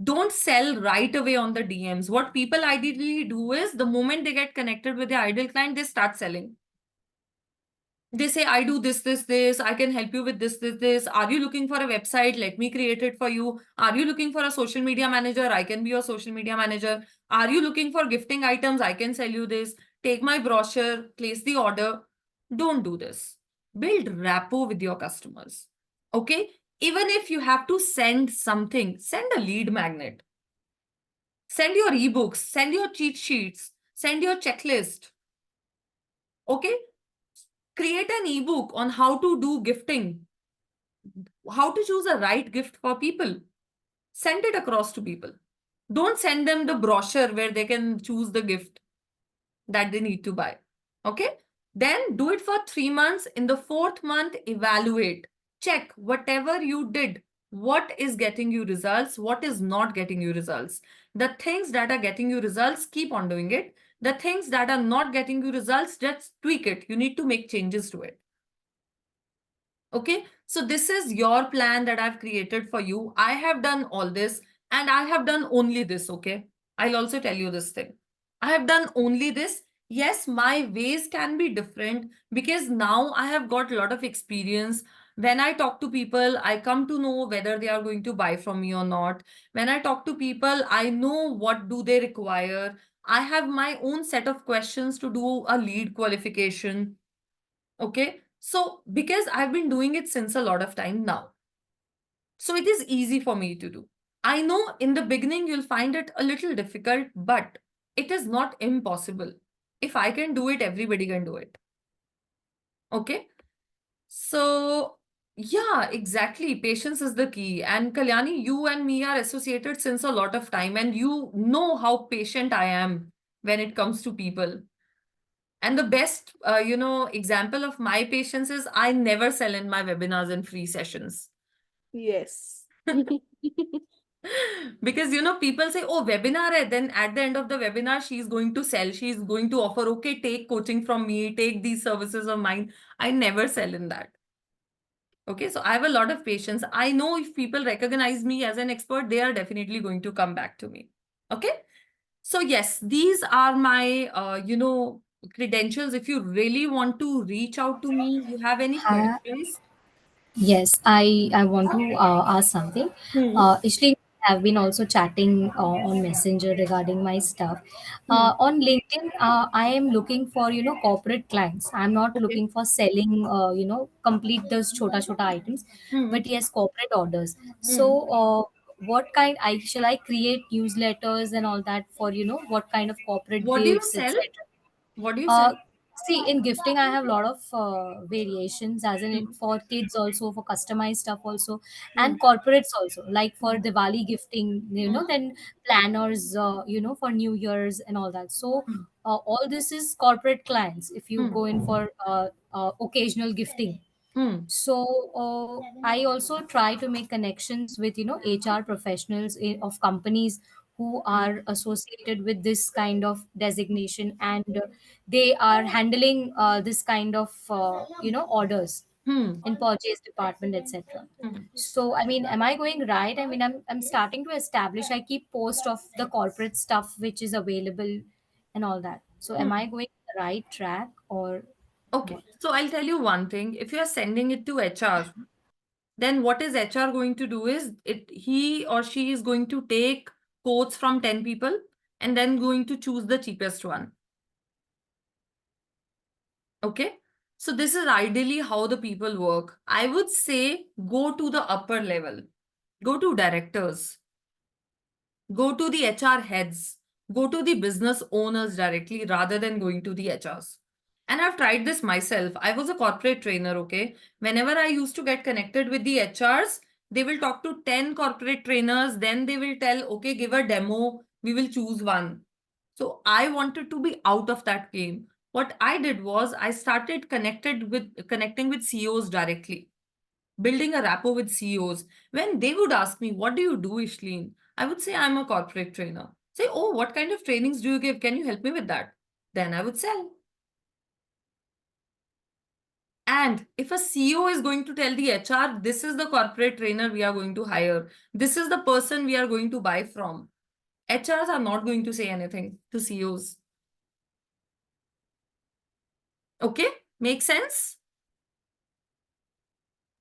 S1: Don't sell right away on the DMs. What people ideally do is the moment they get connected with their ideal client, they start selling. They say, I do this, I can help you with this. Are you looking for a website? Let me create it for you. Are you looking for a social media manager? I can be your social media manager. Are you looking for gifting items? I can sell you this. Take my brochure, place the order. Don't do this. Build rapport with your customers. Okay? Even if you have to send something, send a lead magnet. Send your ebooks, send your cheat sheets, send your checklist. Okay? Create an ebook on how to do gifting, how to choose a right gift for people. Send it across to people. Don't send them the brochure where they can choose the gift that they need to buy. Okay? Then do it for 3 months. In the 4th month, evaluate. Check whatever you did. What is getting you results? What is not getting you results? The things that are getting you results, keep on doing it. The things that are not getting you results, just tweak it. You need to make changes to it. Okay, so this is your plan that I've created for you. I have done all this and I have done only this. Okay, I'll also tell you this thing. I have done only this. Yes, my ways can be different because now I have got a lot of experience. When I talk to people, I come to know whether they are going to buy from me or not. When I talk to people, I know what do they require. I have my own set of questions to do a lead qualification. Okay, so because I've been doing it since a lot of time now, so it is easy for me to do. I know in the beginning you'll find it a little difficult, but it is not impossible. If I can do it, everybody can do it. Okay, so yeah, exactly. Patience is the key. And Kalyani, you and me are associated since a lot of time, and you know how patient I am when it comes to people. And the best, example of my patience is I never sell in my webinars and free sessions.
S2: Yes.
S1: Because, people say, oh, webinar hai. Then at the end of the webinar, she's going to sell. She's going to offer, okay, take coaching from me, take these services of mine. I never sell in that. Okay, so I have a lot of patience. I know if people recognize me as an expert, they are definitely going to come back to me. Okay. So yes, these are my, credentials. If you really want to reach out to me, you have any
S6: Uh,
S1: questions?
S6: yes, I want to ask something.
S1: Hmm.
S6: Ishleen, have been also chatting on Messenger regarding my stuff.
S1: Hmm.
S6: On LinkedIn, I am looking for corporate clients. I'm not
S1: Okay.
S6: looking for selling complete those chota items,
S1: Hmm.
S6: but yes, corporate orders. So,
S1: Hmm.
S6: what kind I shall I create newsletters and all that for what kind of corporate
S1: What do you
S6: gifts,
S1: sell?
S6: etc.
S1: What do you sell?
S6: Uh, See, in gifting, I have a lot of variations, as in
S1: Hmm.
S6: it for kids also, for customized stuff also,
S1: Hmm.
S6: and corporates also, like for Diwali gifting,
S1: Hmm.
S6: then planners, for New Year's and all that. So,
S1: Hmm.
S6: all this is corporate clients if you
S1: Hmm.
S6: go in for occasional gifting.
S1: Hmm.
S6: So I also try to make connections with HR professionals of companies who are associated with this kind of designation, and they are handling this kind of orders
S1: Hmm.
S6: in purchase department, etc.
S1: Hmm.
S6: So I mean, am I going right? I mean, I'm starting to establish. I keep post of the corporate stuff which is available and all that. So am
S1: Hmm.
S6: I going the right track or
S1: Okay.
S6: what?
S1: So I'll tell you one thing. If you are sending it to HR, then what is HR going to do is he or she is going to take quotes from 10 people and then going to choose the cheapest one. Okay. So this is ideally how the people work. I would say go to the upper level, go to directors, go to the HR heads, go to the business owners directly rather than going to the HRs. And I've tried this myself. I was a corporate trainer, okay? Whenever I used to get connected with the HRs, they will talk to 10 corporate trainers, then they will tell, okay, give a demo, we will choose one. So I wanted to be out of that game. What I did was I started connecting with CEOs directly, building a rapport with CEOs. When they would ask me, what do you do, Ishleen? I would say, I'm a corporate trainer. Say, oh, what kind of trainings do you give? Can you help me with that? Then I would sell. And if a CEO is going to tell the HR, this is the corporate trainer we are going to hire, this is the person we are going to buy from, HRs are not going to say anything to CEOs. Okay, make sense?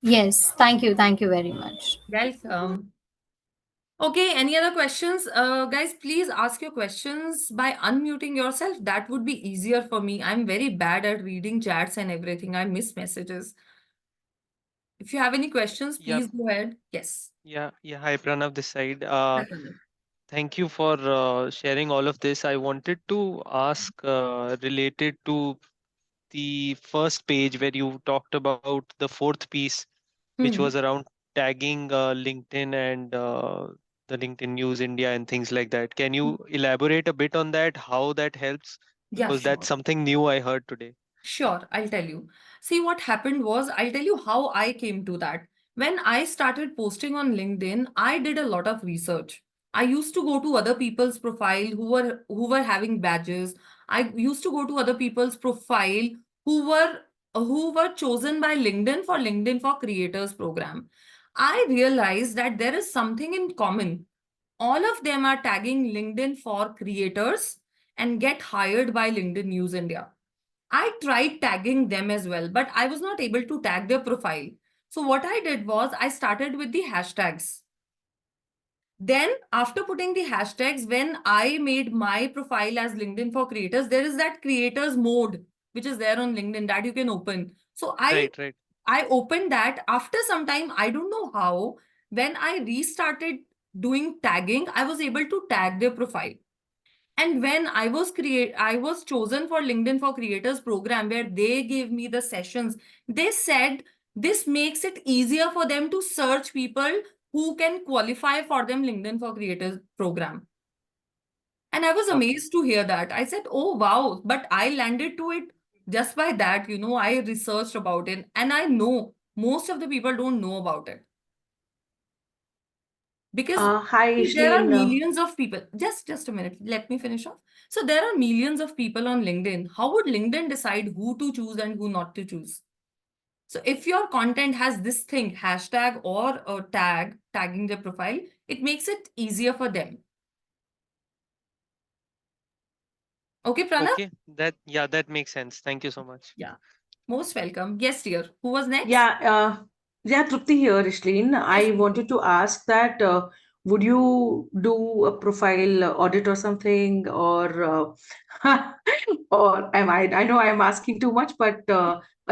S6: Yes, thank you very much.
S1: Welcome. Okay, any other questions? Guys, please ask your questions by unmuting yourself. That would be easier for me. I'm very bad at reading chats and everything. I miss messages. If you have any questions,
S7: Yeah,
S1: please go ahead. Yes.
S7: yeah. Hi, Pranav, this side.
S1: Definitely.
S7: Thank you for sharing all of this. I wanted to ask related to the first page where you talked about the fourth piece, which
S1: Hmm.
S7: was around tagging LinkedIn and the LinkedIn News India and things like that. Can you elaborate a bit on that, how that helps?
S1: Yeah,
S7: Because that's
S1: sure.
S7: something new I heard today.
S1: Sure, I'll tell you. See, what happened was, I'll tell you how I came to that. When I started posting on LinkedIn, I did a lot of research. I used to go to other people's profile who were having badges. I used to go to other people's profile who were chosen by LinkedIn for Creators program. I realized that there is something in common. All of them are tagging LinkedIn for Creators and get hired by LinkedIn News India. I tried tagging them as well, but I was not able to tag their profile. So what I did was I started with the hashtags. Then after putting the hashtags, when I made my profile as LinkedIn for Creators, there is that creators mode, which is there on LinkedIn that you can open. So I
S7: Right, right.
S1: I opened that after some time. I don't know how, when I restarted doing tagging, I was able to tag their profile. And when I was chosen for LinkedIn for Creators program where they gave me the sessions, they said this makes it easier for them to search people who can qualify for them LinkedIn for Creators program. And I was
S7: Okay.
S1: amazed to hear that. I said, oh wow, but I landed to it just by that, I researched about it and I know most of the people don't know about it. Because
S4: Hi,
S1: see, there are
S4: Ishleen.
S1: millions of people. Just a minute. Let me finish off. So there are millions of people on LinkedIn. How would LinkedIn decide who to choose and who not to choose? So if your content has this thing, hashtag or a tag, tagging their profile, it makes it easier for them. Okay, Pranav?
S7: Okay. That makes sense. Thank you so much.
S1: Yeah. Most welcome. Yes, dear. Who was next?
S4: Yeah, Trupti here, Ishleen.
S1: Yes.
S4: I wanted to ask that would you do a profile audit or something, or or am I? I know I'm asking too much, but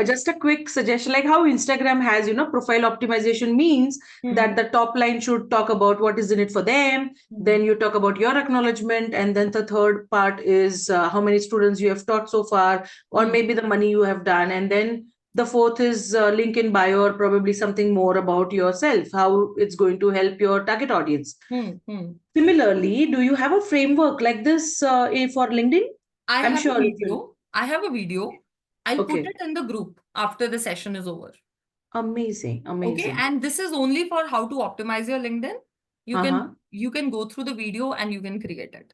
S4: just a quick suggestion, like how Instagram has, profile optimization means
S1: Hmm.
S4: that the top line should talk about what is in it for them.
S1: Hmm.
S4: Then you talk about your acknowledgement, and then the third part is how many students you have taught so far, or
S1: Hmm.
S4: maybe the money you have done, and then the fourth is link in bio or probably something more about yourself, how it's going to help your target audience.
S1: Hmm. Hmm.
S4: Similarly, do you have a framework like this for LinkedIn?
S1: I
S4: I'm
S1: have a
S4: sure it will.
S1: video. I have a video. I'll put
S4: Okay.
S1: it in the group after the session is over.
S4: Amazing.
S1: Okay,
S4: Amazing.
S1: and this is only for how to optimize your LinkedIn. You
S4: Uh-huh.
S1: can go through the video and you can create it.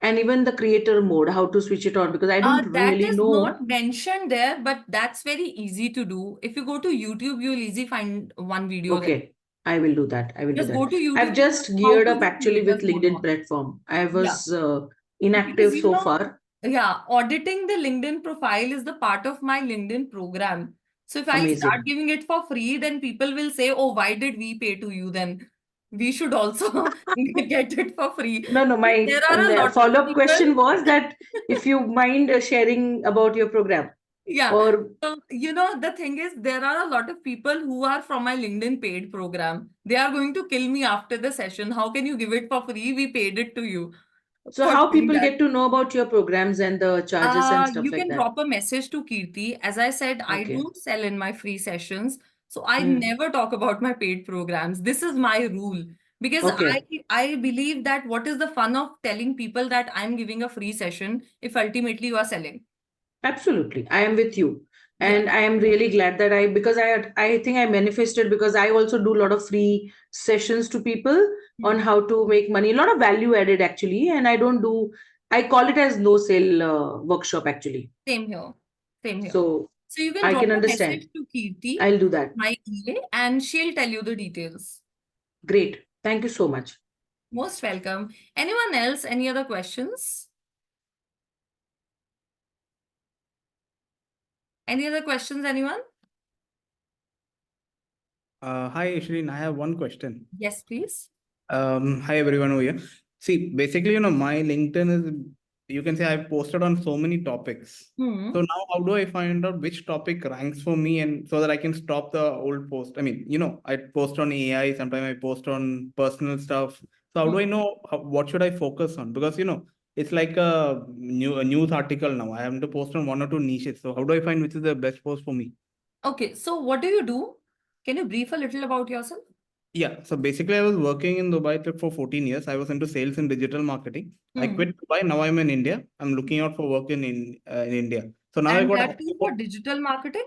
S4: And even the creator mode, how to switch it on, because I don't
S1: That
S4: really
S1: is not
S4: know.
S1: mentioned there, but that's very easy to do. If you go to YouTube, you'll easily find one video there.
S4: Okay. I will do that. I will do
S1: Just
S4: that.
S1: go to
S4: I've
S1: YouTube,
S4: just
S1: how
S4: geared
S1: to
S4: up
S1: do
S4: actually with
S1: creators mode
S4: LinkedIn
S1: on.
S4: platform. I
S1: Yeah.
S4: was
S1: Because
S4: inactive so far.
S1: yeah, auditing the LinkedIn profile is the part of my LinkedIn program. So if I'll start
S4: Amazing.
S1: giving it for free, then people will say, oh, why did we pay to you then? We should also get it for free.
S4: No, no,
S1: Because
S4: my
S1: there are a lot of
S4: follow-up
S1: people.
S4: question was that if you mind sharing about your program
S1: Yeah.
S4: or
S1: So, the thing is, there are a lot of people who are from my LinkedIn paid program. They are going to kill me after the session. How can you give it for free? We paid it to you
S4: so
S1: for
S4: how
S1: doing
S4: people
S1: that.
S4: get to know about your programs and the charges and stuff
S1: You
S4: like
S1: can
S4: that?
S1: drop a message to Kirti. As I said, I
S4: Okay.
S1: don't sell in my free sessions. So I
S4: Hmm.
S1: never talk about my paid programs. This is my rule. Because I,
S4: Okay.
S1: I believe that what is the fun of telling people that I'm giving a free session if ultimately you are selling?
S4: Absolutely. I am with you.
S1: Yeah.
S4: And I am really glad that because I think I manifested because I also do a lot of free sessions to people on
S1: Hmm.
S4: how to make money, a lot of value added actually. And I call it as no sale workshop actually.
S1: Same here. Same here.
S4: So
S1: So you can
S4: I
S1: drop
S4: can
S1: a message
S4: understand.
S1: to Kirti,
S4: I'll do that.
S1: my EA, and she'll tell you the details.
S4: Great. Thank you so much.
S1: Most welcome. Anyone else? Any other questions? Any other questions, anyone?
S8: Hi, Ishleen. I have one question.
S1: Yes, please.
S8: Hi everyone over here. See, basically, my LinkedIn is, you can say I've posted on so many topics.
S1: Hmm.
S8: So now how do I find out which topic ranks for me and so that I can stop the old post? I mean, I post on AI, sometimes I post on personal stuff. So how do I know what should I focus on? Because, it's like a news article now. I have to post on one or two niches. So how do I find which is the best post for me?
S1: Okay, so what do you do? Can you brief a little about yourself?
S8: Yeah, so basically, I was working in Dubai for 14 years. I was into sales and digital marketing. I
S1: Hmm.
S8: quit Dubai. Now I'm in India. I'm looking out for work in India. So now I
S1: And
S8: got
S1: that too for digital marketing?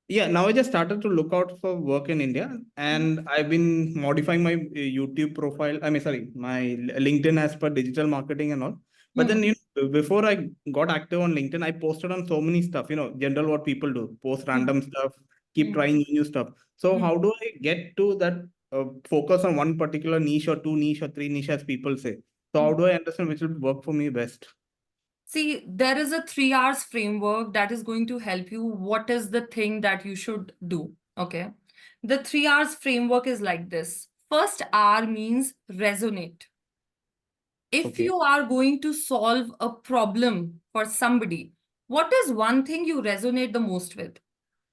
S8: yeah, now I just started to look out for work in India, and I've been modifying my YouTube profile. I mean, sorry, my LinkedIn as per digital marketing and all. But then,
S1: Hmm.
S8: before I got active on LinkedIn, I posted on so many stuff, general what people do, post
S1: Hmm.
S8: random stuff, keep
S1: Hmm.
S8: trying new stuff. So
S1: Hmm.
S8: how do I get to that focus on one particular niche or two niche or three niche as people say? So how do I understand which will work for me best?
S1: See, there is a 3 hours framework that is going to help you. What is the thing that you should do? Okay. The 3 hours framework is like this. First R means resonate. If
S8: Okay.
S1: you are going to solve a problem for somebody, what is one thing you resonate the most with?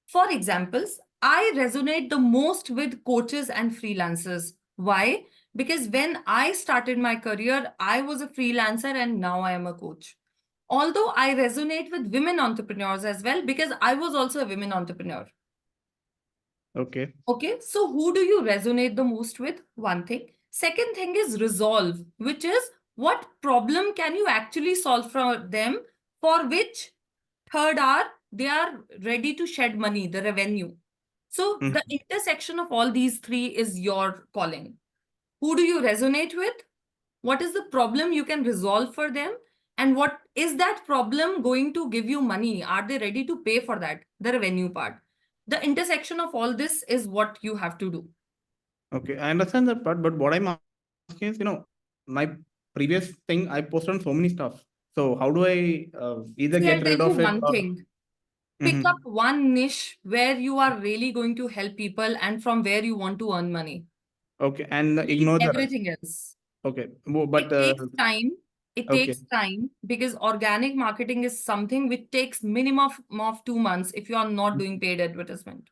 S1: For examples, I resonate the most with coaches and freelancers. Why? Because when I started my career, I was a freelancer and now I am a coach. Although I resonate with women entrepreneurs as well, because I was also a women entrepreneur.
S8: Okay.
S1: Okay, so who do you resonate the most with? One thing. Second thing is resolve, which is what problem can you actually solve for them, for which third are they are ready to shed money, the revenue. So
S8: Mhm.
S1: the intersection of all these three is your calling. Who do you resonate with? What is the problem you can resolve for them? And what is that problem going to give you money? Are they ready to pay for that? The revenue part. The intersection of all this is what you have to do.
S8: Okay, I understand that part, but what I'm asking is, my previous thing I posted on so many stuff. So how do I either
S1: See, I'll
S8: get
S1: tell
S8: rid
S1: you
S8: of it
S1: one
S8: or?
S1: thing. Pick up
S8: Mhm.
S1: one niche where you are really going to help people and from where you want to earn money.
S8: Okay, and
S1: Leave
S8: ignore the rest.
S1: everything else.
S8: Okay, but
S1: It takes time. It
S8: okay,
S1: takes time because organic marketing is something which takes minimum of 2 months if you are not doing paid advertisement.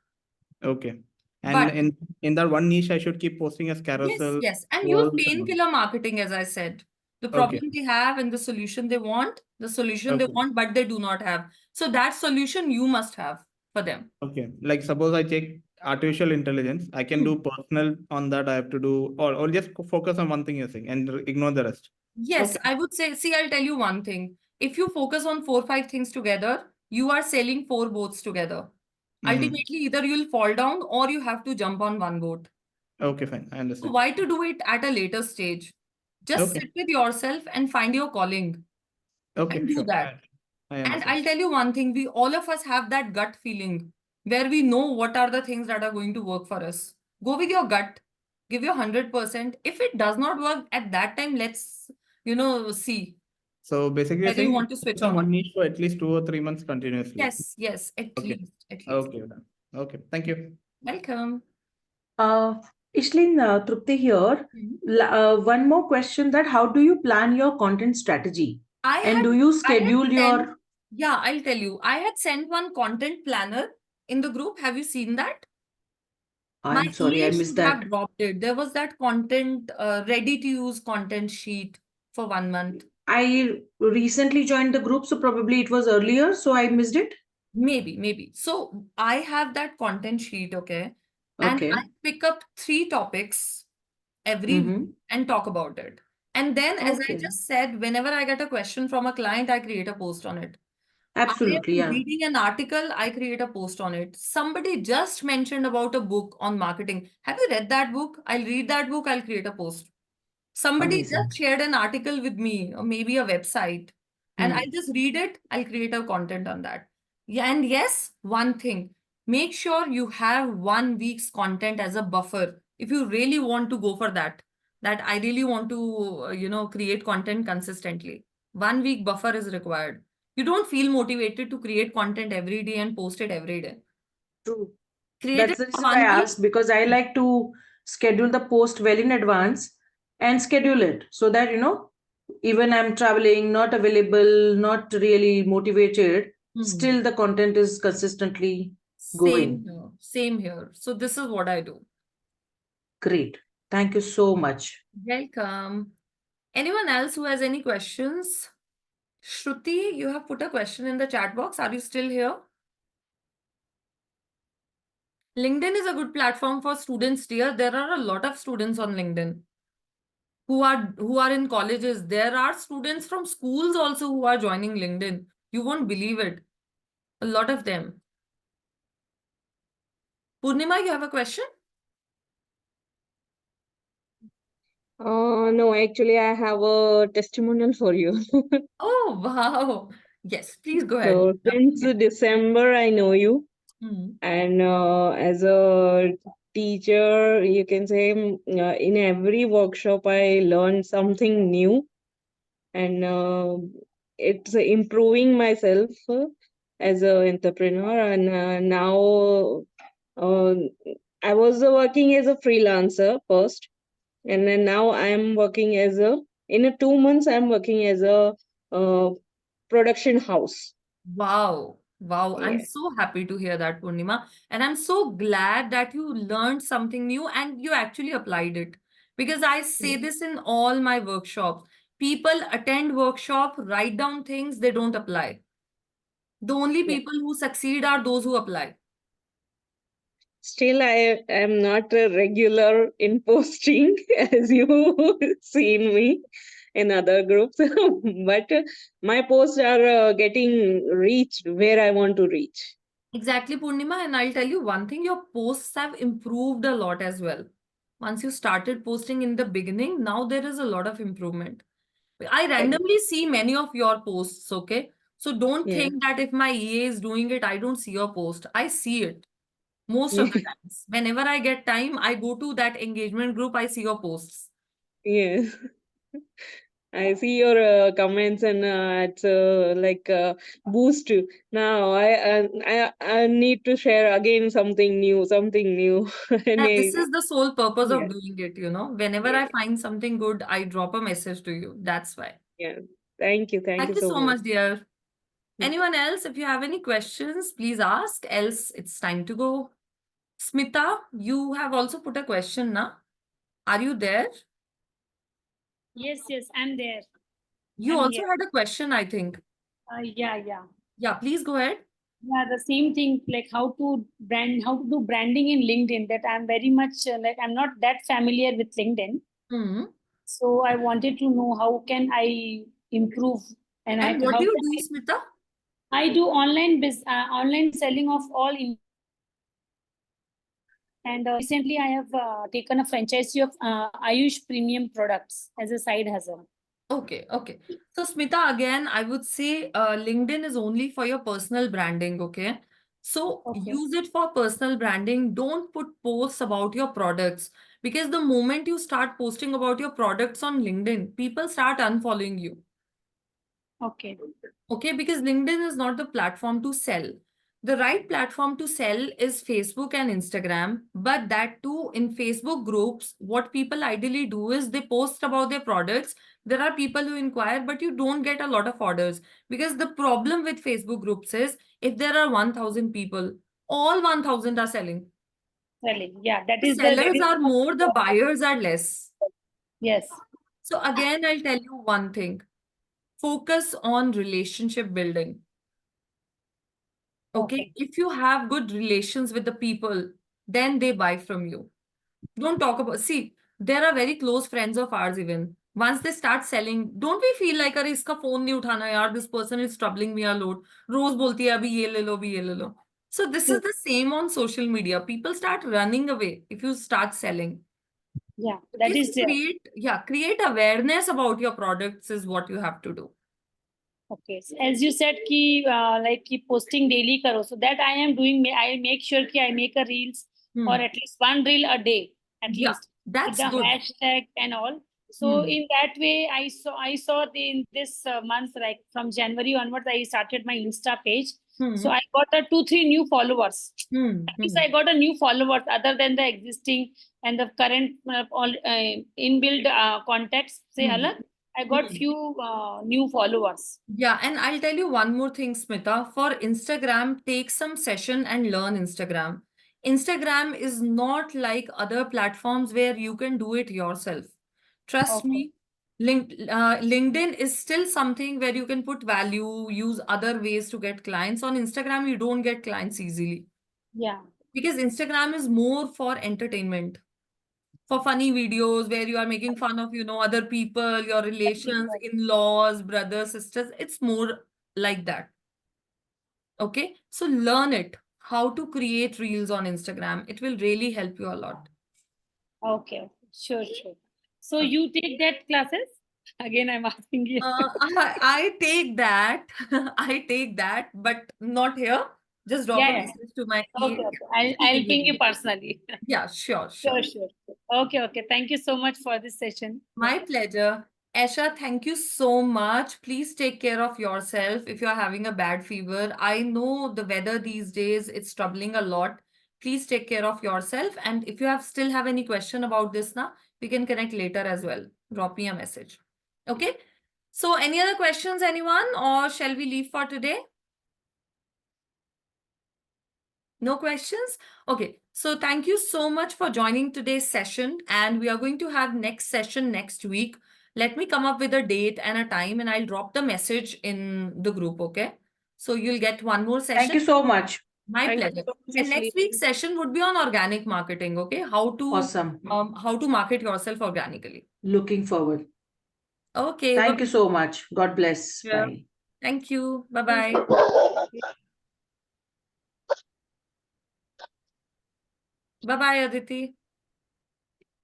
S8: okay, and
S1: But
S8: in that one niche, I should keep posting as
S1: yes,
S8: carousel,
S1: yes. And use
S8: polls, and all.
S1: painkiller marketing, as I said. The
S8: Okay,
S1: problem they have and the solution they want,
S8: okay,
S1: but they do not have. So that solution you must have for them.
S8: okay. Like suppose I take artificial intelligence, I can
S1: Hmm.
S8: do personal on that. I have to do or just focus on one thing you're saying and ignore the rest.
S1: Yes,
S8: Okay.
S1: I would say, see, I'll tell you one thing. If you focus on 4, 5 things together, you are sailing 4 boats together.
S8: Mm-hmm.
S1: Ultimately, either you'll fall down or you have to jump on one boat.
S8: Okay, fine. I
S1: So
S8: understand.
S1: why to do it at a later stage? Just
S8: Okay.
S1: sit with yourself and find your calling
S8: Okay,
S1: and do
S8: sure.
S1: that.
S8: I
S1: And
S8: understand.
S1: I'll tell you one thing, we all of us have that gut feeling where we know what are the things that are going to work for us. Go with your gut, give your 100%. If it does not work at that time, let's, see
S8: So basically, you're
S1: whether you
S8: saying
S1: want to switch
S8: focus
S1: or
S8: on
S1: not.
S8: one niche for at least 2 or 3 months continuously.
S1: Yes, yes, at
S8: Okay.
S1: least, at least.
S8: Okay. Done. Okay. Thank you.
S1: Welcome.
S4: Uh, Ishleen, Trupti here.
S1: Mhm.
S4: One more question, that how do you plan your content strategy?
S1: I
S4: And
S1: had
S4: do you
S1: I had
S4: schedule
S1: sent,
S4: your,
S1: yeah, I'll tell you. I had sent one content planner in the group. Have you seen that? My
S4: I'm sorry, I
S1: email
S4: missed
S1: should have
S4: that.
S1: dropped it. There was that content, ready to use content sheet for 1 month.
S4: I recently joined the group, so probably it was earlier, so I missed it.
S1: Maybe, maybe. So I have that content sheet, okay? And I
S4: Okay.
S1: pick up 3 topics every
S4: Mm-hmm.
S1: week and talk about it. And then, as I
S4: Okay.
S1: just said, whenever I get a question from a client, I create a post on it. I
S4: Absolutely,
S1: am
S4: yeah.
S1: reading an article, I create a post on it. Somebody just mentioned about a book on marketing. Have you read that book? I'll read that book, I'll create a post. Somebody
S4: Amazing.
S1: just shared an article with me, or maybe a website, and
S4: Hmm.
S1: I'll just read it, I'll create a content on that. Yeah, and yes, one thing, make sure you have 1 week's content as a buffer. If you really want to go for that, that I really want to, create content consistently. 1 week buffer is required. You don't feel motivated to create content every day and post it every day.
S4: True.
S1: Create
S4: That's the
S1: it
S4: reason I
S1: fun way.
S4: asked, because I like to schedule the post well in advance and schedule it so that, even I'm traveling, not available, not really motivated, still the content is consistently going.
S1: Same here. So this is what I do.
S4: Great. Thank you so much.
S1: Welcome. Anyone else who has any questions? Shruti, you have put a question in the chat box. Are you still here? LinkedIn is a good platform for students, dear. There are a lot of students on LinkedIn who are in colleges. There are students from schools also who are joining LinkedIn. You won't believe it. A lot of them. Purnima, you have a question?
S9: No, actually, I have a testimonial for you.
S1: Oh, wow. Yes, please go ahead.
S9: So, since December, I know you, and as a teacher, you can say in every workshop, I learned something new, and it's improving myself as an entrepreneur. And now, uh, I was working as a freelancer first. And then now I'm working as in 2 months, I'm working as a production house.
S1: Wow. Wow. I'm
S9: Yeah.
S1: so happy to hear that, Purnima. And I'm so glad that you learned something new and you actually applied it. Because I say this in all my workshops. People attend workshop, write down things, they don't apply. The only
S9: Yeah.
S1: people who succeed are those who apply.
S9: Still, I am not a regular in posting as you seen me in other groups, but my posts are getting reached where I want to reach.
S1: Exactly, Purnima. And I'll tell you one thing, your posts have improved a lot as well. Once you started posting in the beginning, now there is a lot of improvement. I randomly see many of your posts, okay? So don't
S9: Yeah.
S1: think that if my EA is doing it, I don't see your post. I see it most of the
S9: Yeah.
S1: times. Whenever I get time, I go to that engagement group, I see your posts.
S9: Yeah. I see your comments, and it's like boost. Now I need to share again something new, something new. And
S1: Yeah, this is the sole purpose of
S9: yeah,
S1: doing it, you know. Whenever
S9: yeah,
S1: I find something good, I drop a message to you. That's why.
S9: yeah. Thank you
S1: Thank you
S9: so
S1: so
S9: much.
S1: much, dear.
S9: Mm.
S1: Anyone else, if you have any questions, please ask, else it's time to go. Smita, you have also put a question, na? Are you there?
S10: Yes, I'm there.
S1: You
S10: I'm
S1: also
S10: here.
S1: had a question, I think.
S10: Yeah.
S1: Yeah, please go ahead.
S10: Yeah, the same thing, like how to do branding in LinkedIn. That I'm very much like I'm not that familiar with LinkedIn. So I wanted to know how can I improve and
S1: And what
S10: how
S1: do you
S10: can
S1: do, Smita?
S10: I do online selling of all and recently I have taken a franchisee of Ayush premium products as a side hustle.
S1: Okay. So, Smita, again, I would say LinkedIn is only for your personal branding, okay? So, use it for personal branding. Don't put posts about your products because the moment you start posting about your products on LinkedIn, people start unfollowing you.
S10: Okay.
S1: Okay, because LinkedIn is not the platform to sell. The right platform to sell is Facebook and Instagram. But that too, in Facebook groups, what people ideally do is they post about their products. There are people who inquire, but you don't get a lot of orders. Because the problem with Facebook groups is if there are 1,000 people, all 1,000 are selling.
S10: Selling. Yeah, that
S1: The
S10: is
S1: sellers are more, the buyers are less.
S10: Yes.
S1: So again, I'll tell you one thing. Focus on relationship building. Okay. If you have good relations with the people, then they buy from you. Don't talk about, see, there are very close friends of ours even. Once they start selling, don't we feel like, अरे इसका phone नहीं उठाना यार, this person is troubling me a lot. रोज बोलती है अभी ये ले लो, अभी ये ले लो. So this is the same on social media. People start running away if you start selling.
S10: Yeah, that is there.
S1: Create awareness about your products is what you have to do.
S10: Okay. So as you said, like keep posting daily karo. So that I am doing. I make sure I make a reels or at least one reel a day at least.
S1: That's
S10: with the
S1: good.
S10: hashtag and all. So in that way, I saw in this month, like from January onwards, I started my Insta page. So I got 2-3 new followers. At least I got a new followers other than the existing and the current inbuilt contacts. Say alag, I got few new followers.
S1: Yeah, and I'll tell you one more thing, Smita. For Instagram, take some session and learn Instagram. Instagram is not like other platforms where you can do it yourself. Trust me, LinkedIn is still something where you can put value, use other ways to get clients. On Instagram, you don't get clients easily
S10: Yeah.
S1: because Instagram is more for entertainment, for funny videos where you are making fun of, other people, your relations, in-laws, brothers, sisters. It's more like that. Okay. So learn it, how to create reels on Instagram. It will really help you a lot.
S10: Okay. Sure. So you take that classes? Again, I'm asking you.
S1: I take that. I take that, but not here. Just drop a
S10: Yeah.
S1: message to my
S10: Okay. I'll ping you personally.
S1: Yeah, sure.
S10: Sure. Okay. Thank you so much for this session.
S1: My pleasure. Esha, thank you so much. Please take care of yourself if you're having a bad fever. I know the weather these days, it's troubling a lot. Please take care of yourself. And if you still have any question about this now, we can connect later as well. Drop me a message. Okay. So any other questions, anyone, or shall we leave for today? No questions? Okay. So thank you so much for joining today's session. And we are going to have next session next week. Let me come up with a date and a time and I'll drop the message in the group. Okay. So you'll get one more session.
S4: Thank you so much.
S1: My
S2: Thank you
S1: pleasure.
S2: so much,
S1: And next
S2: Ishleen.
S1: week's session would be on organic marketing. Okay. How to market yourself organically.
S4: Looking forward.
S1: Okay.
S4: Thank you so much. God bless.
S1: Yeah.
S4: Bye.
S1: Thank you. Bye-bye. Bye-bye, Aditi.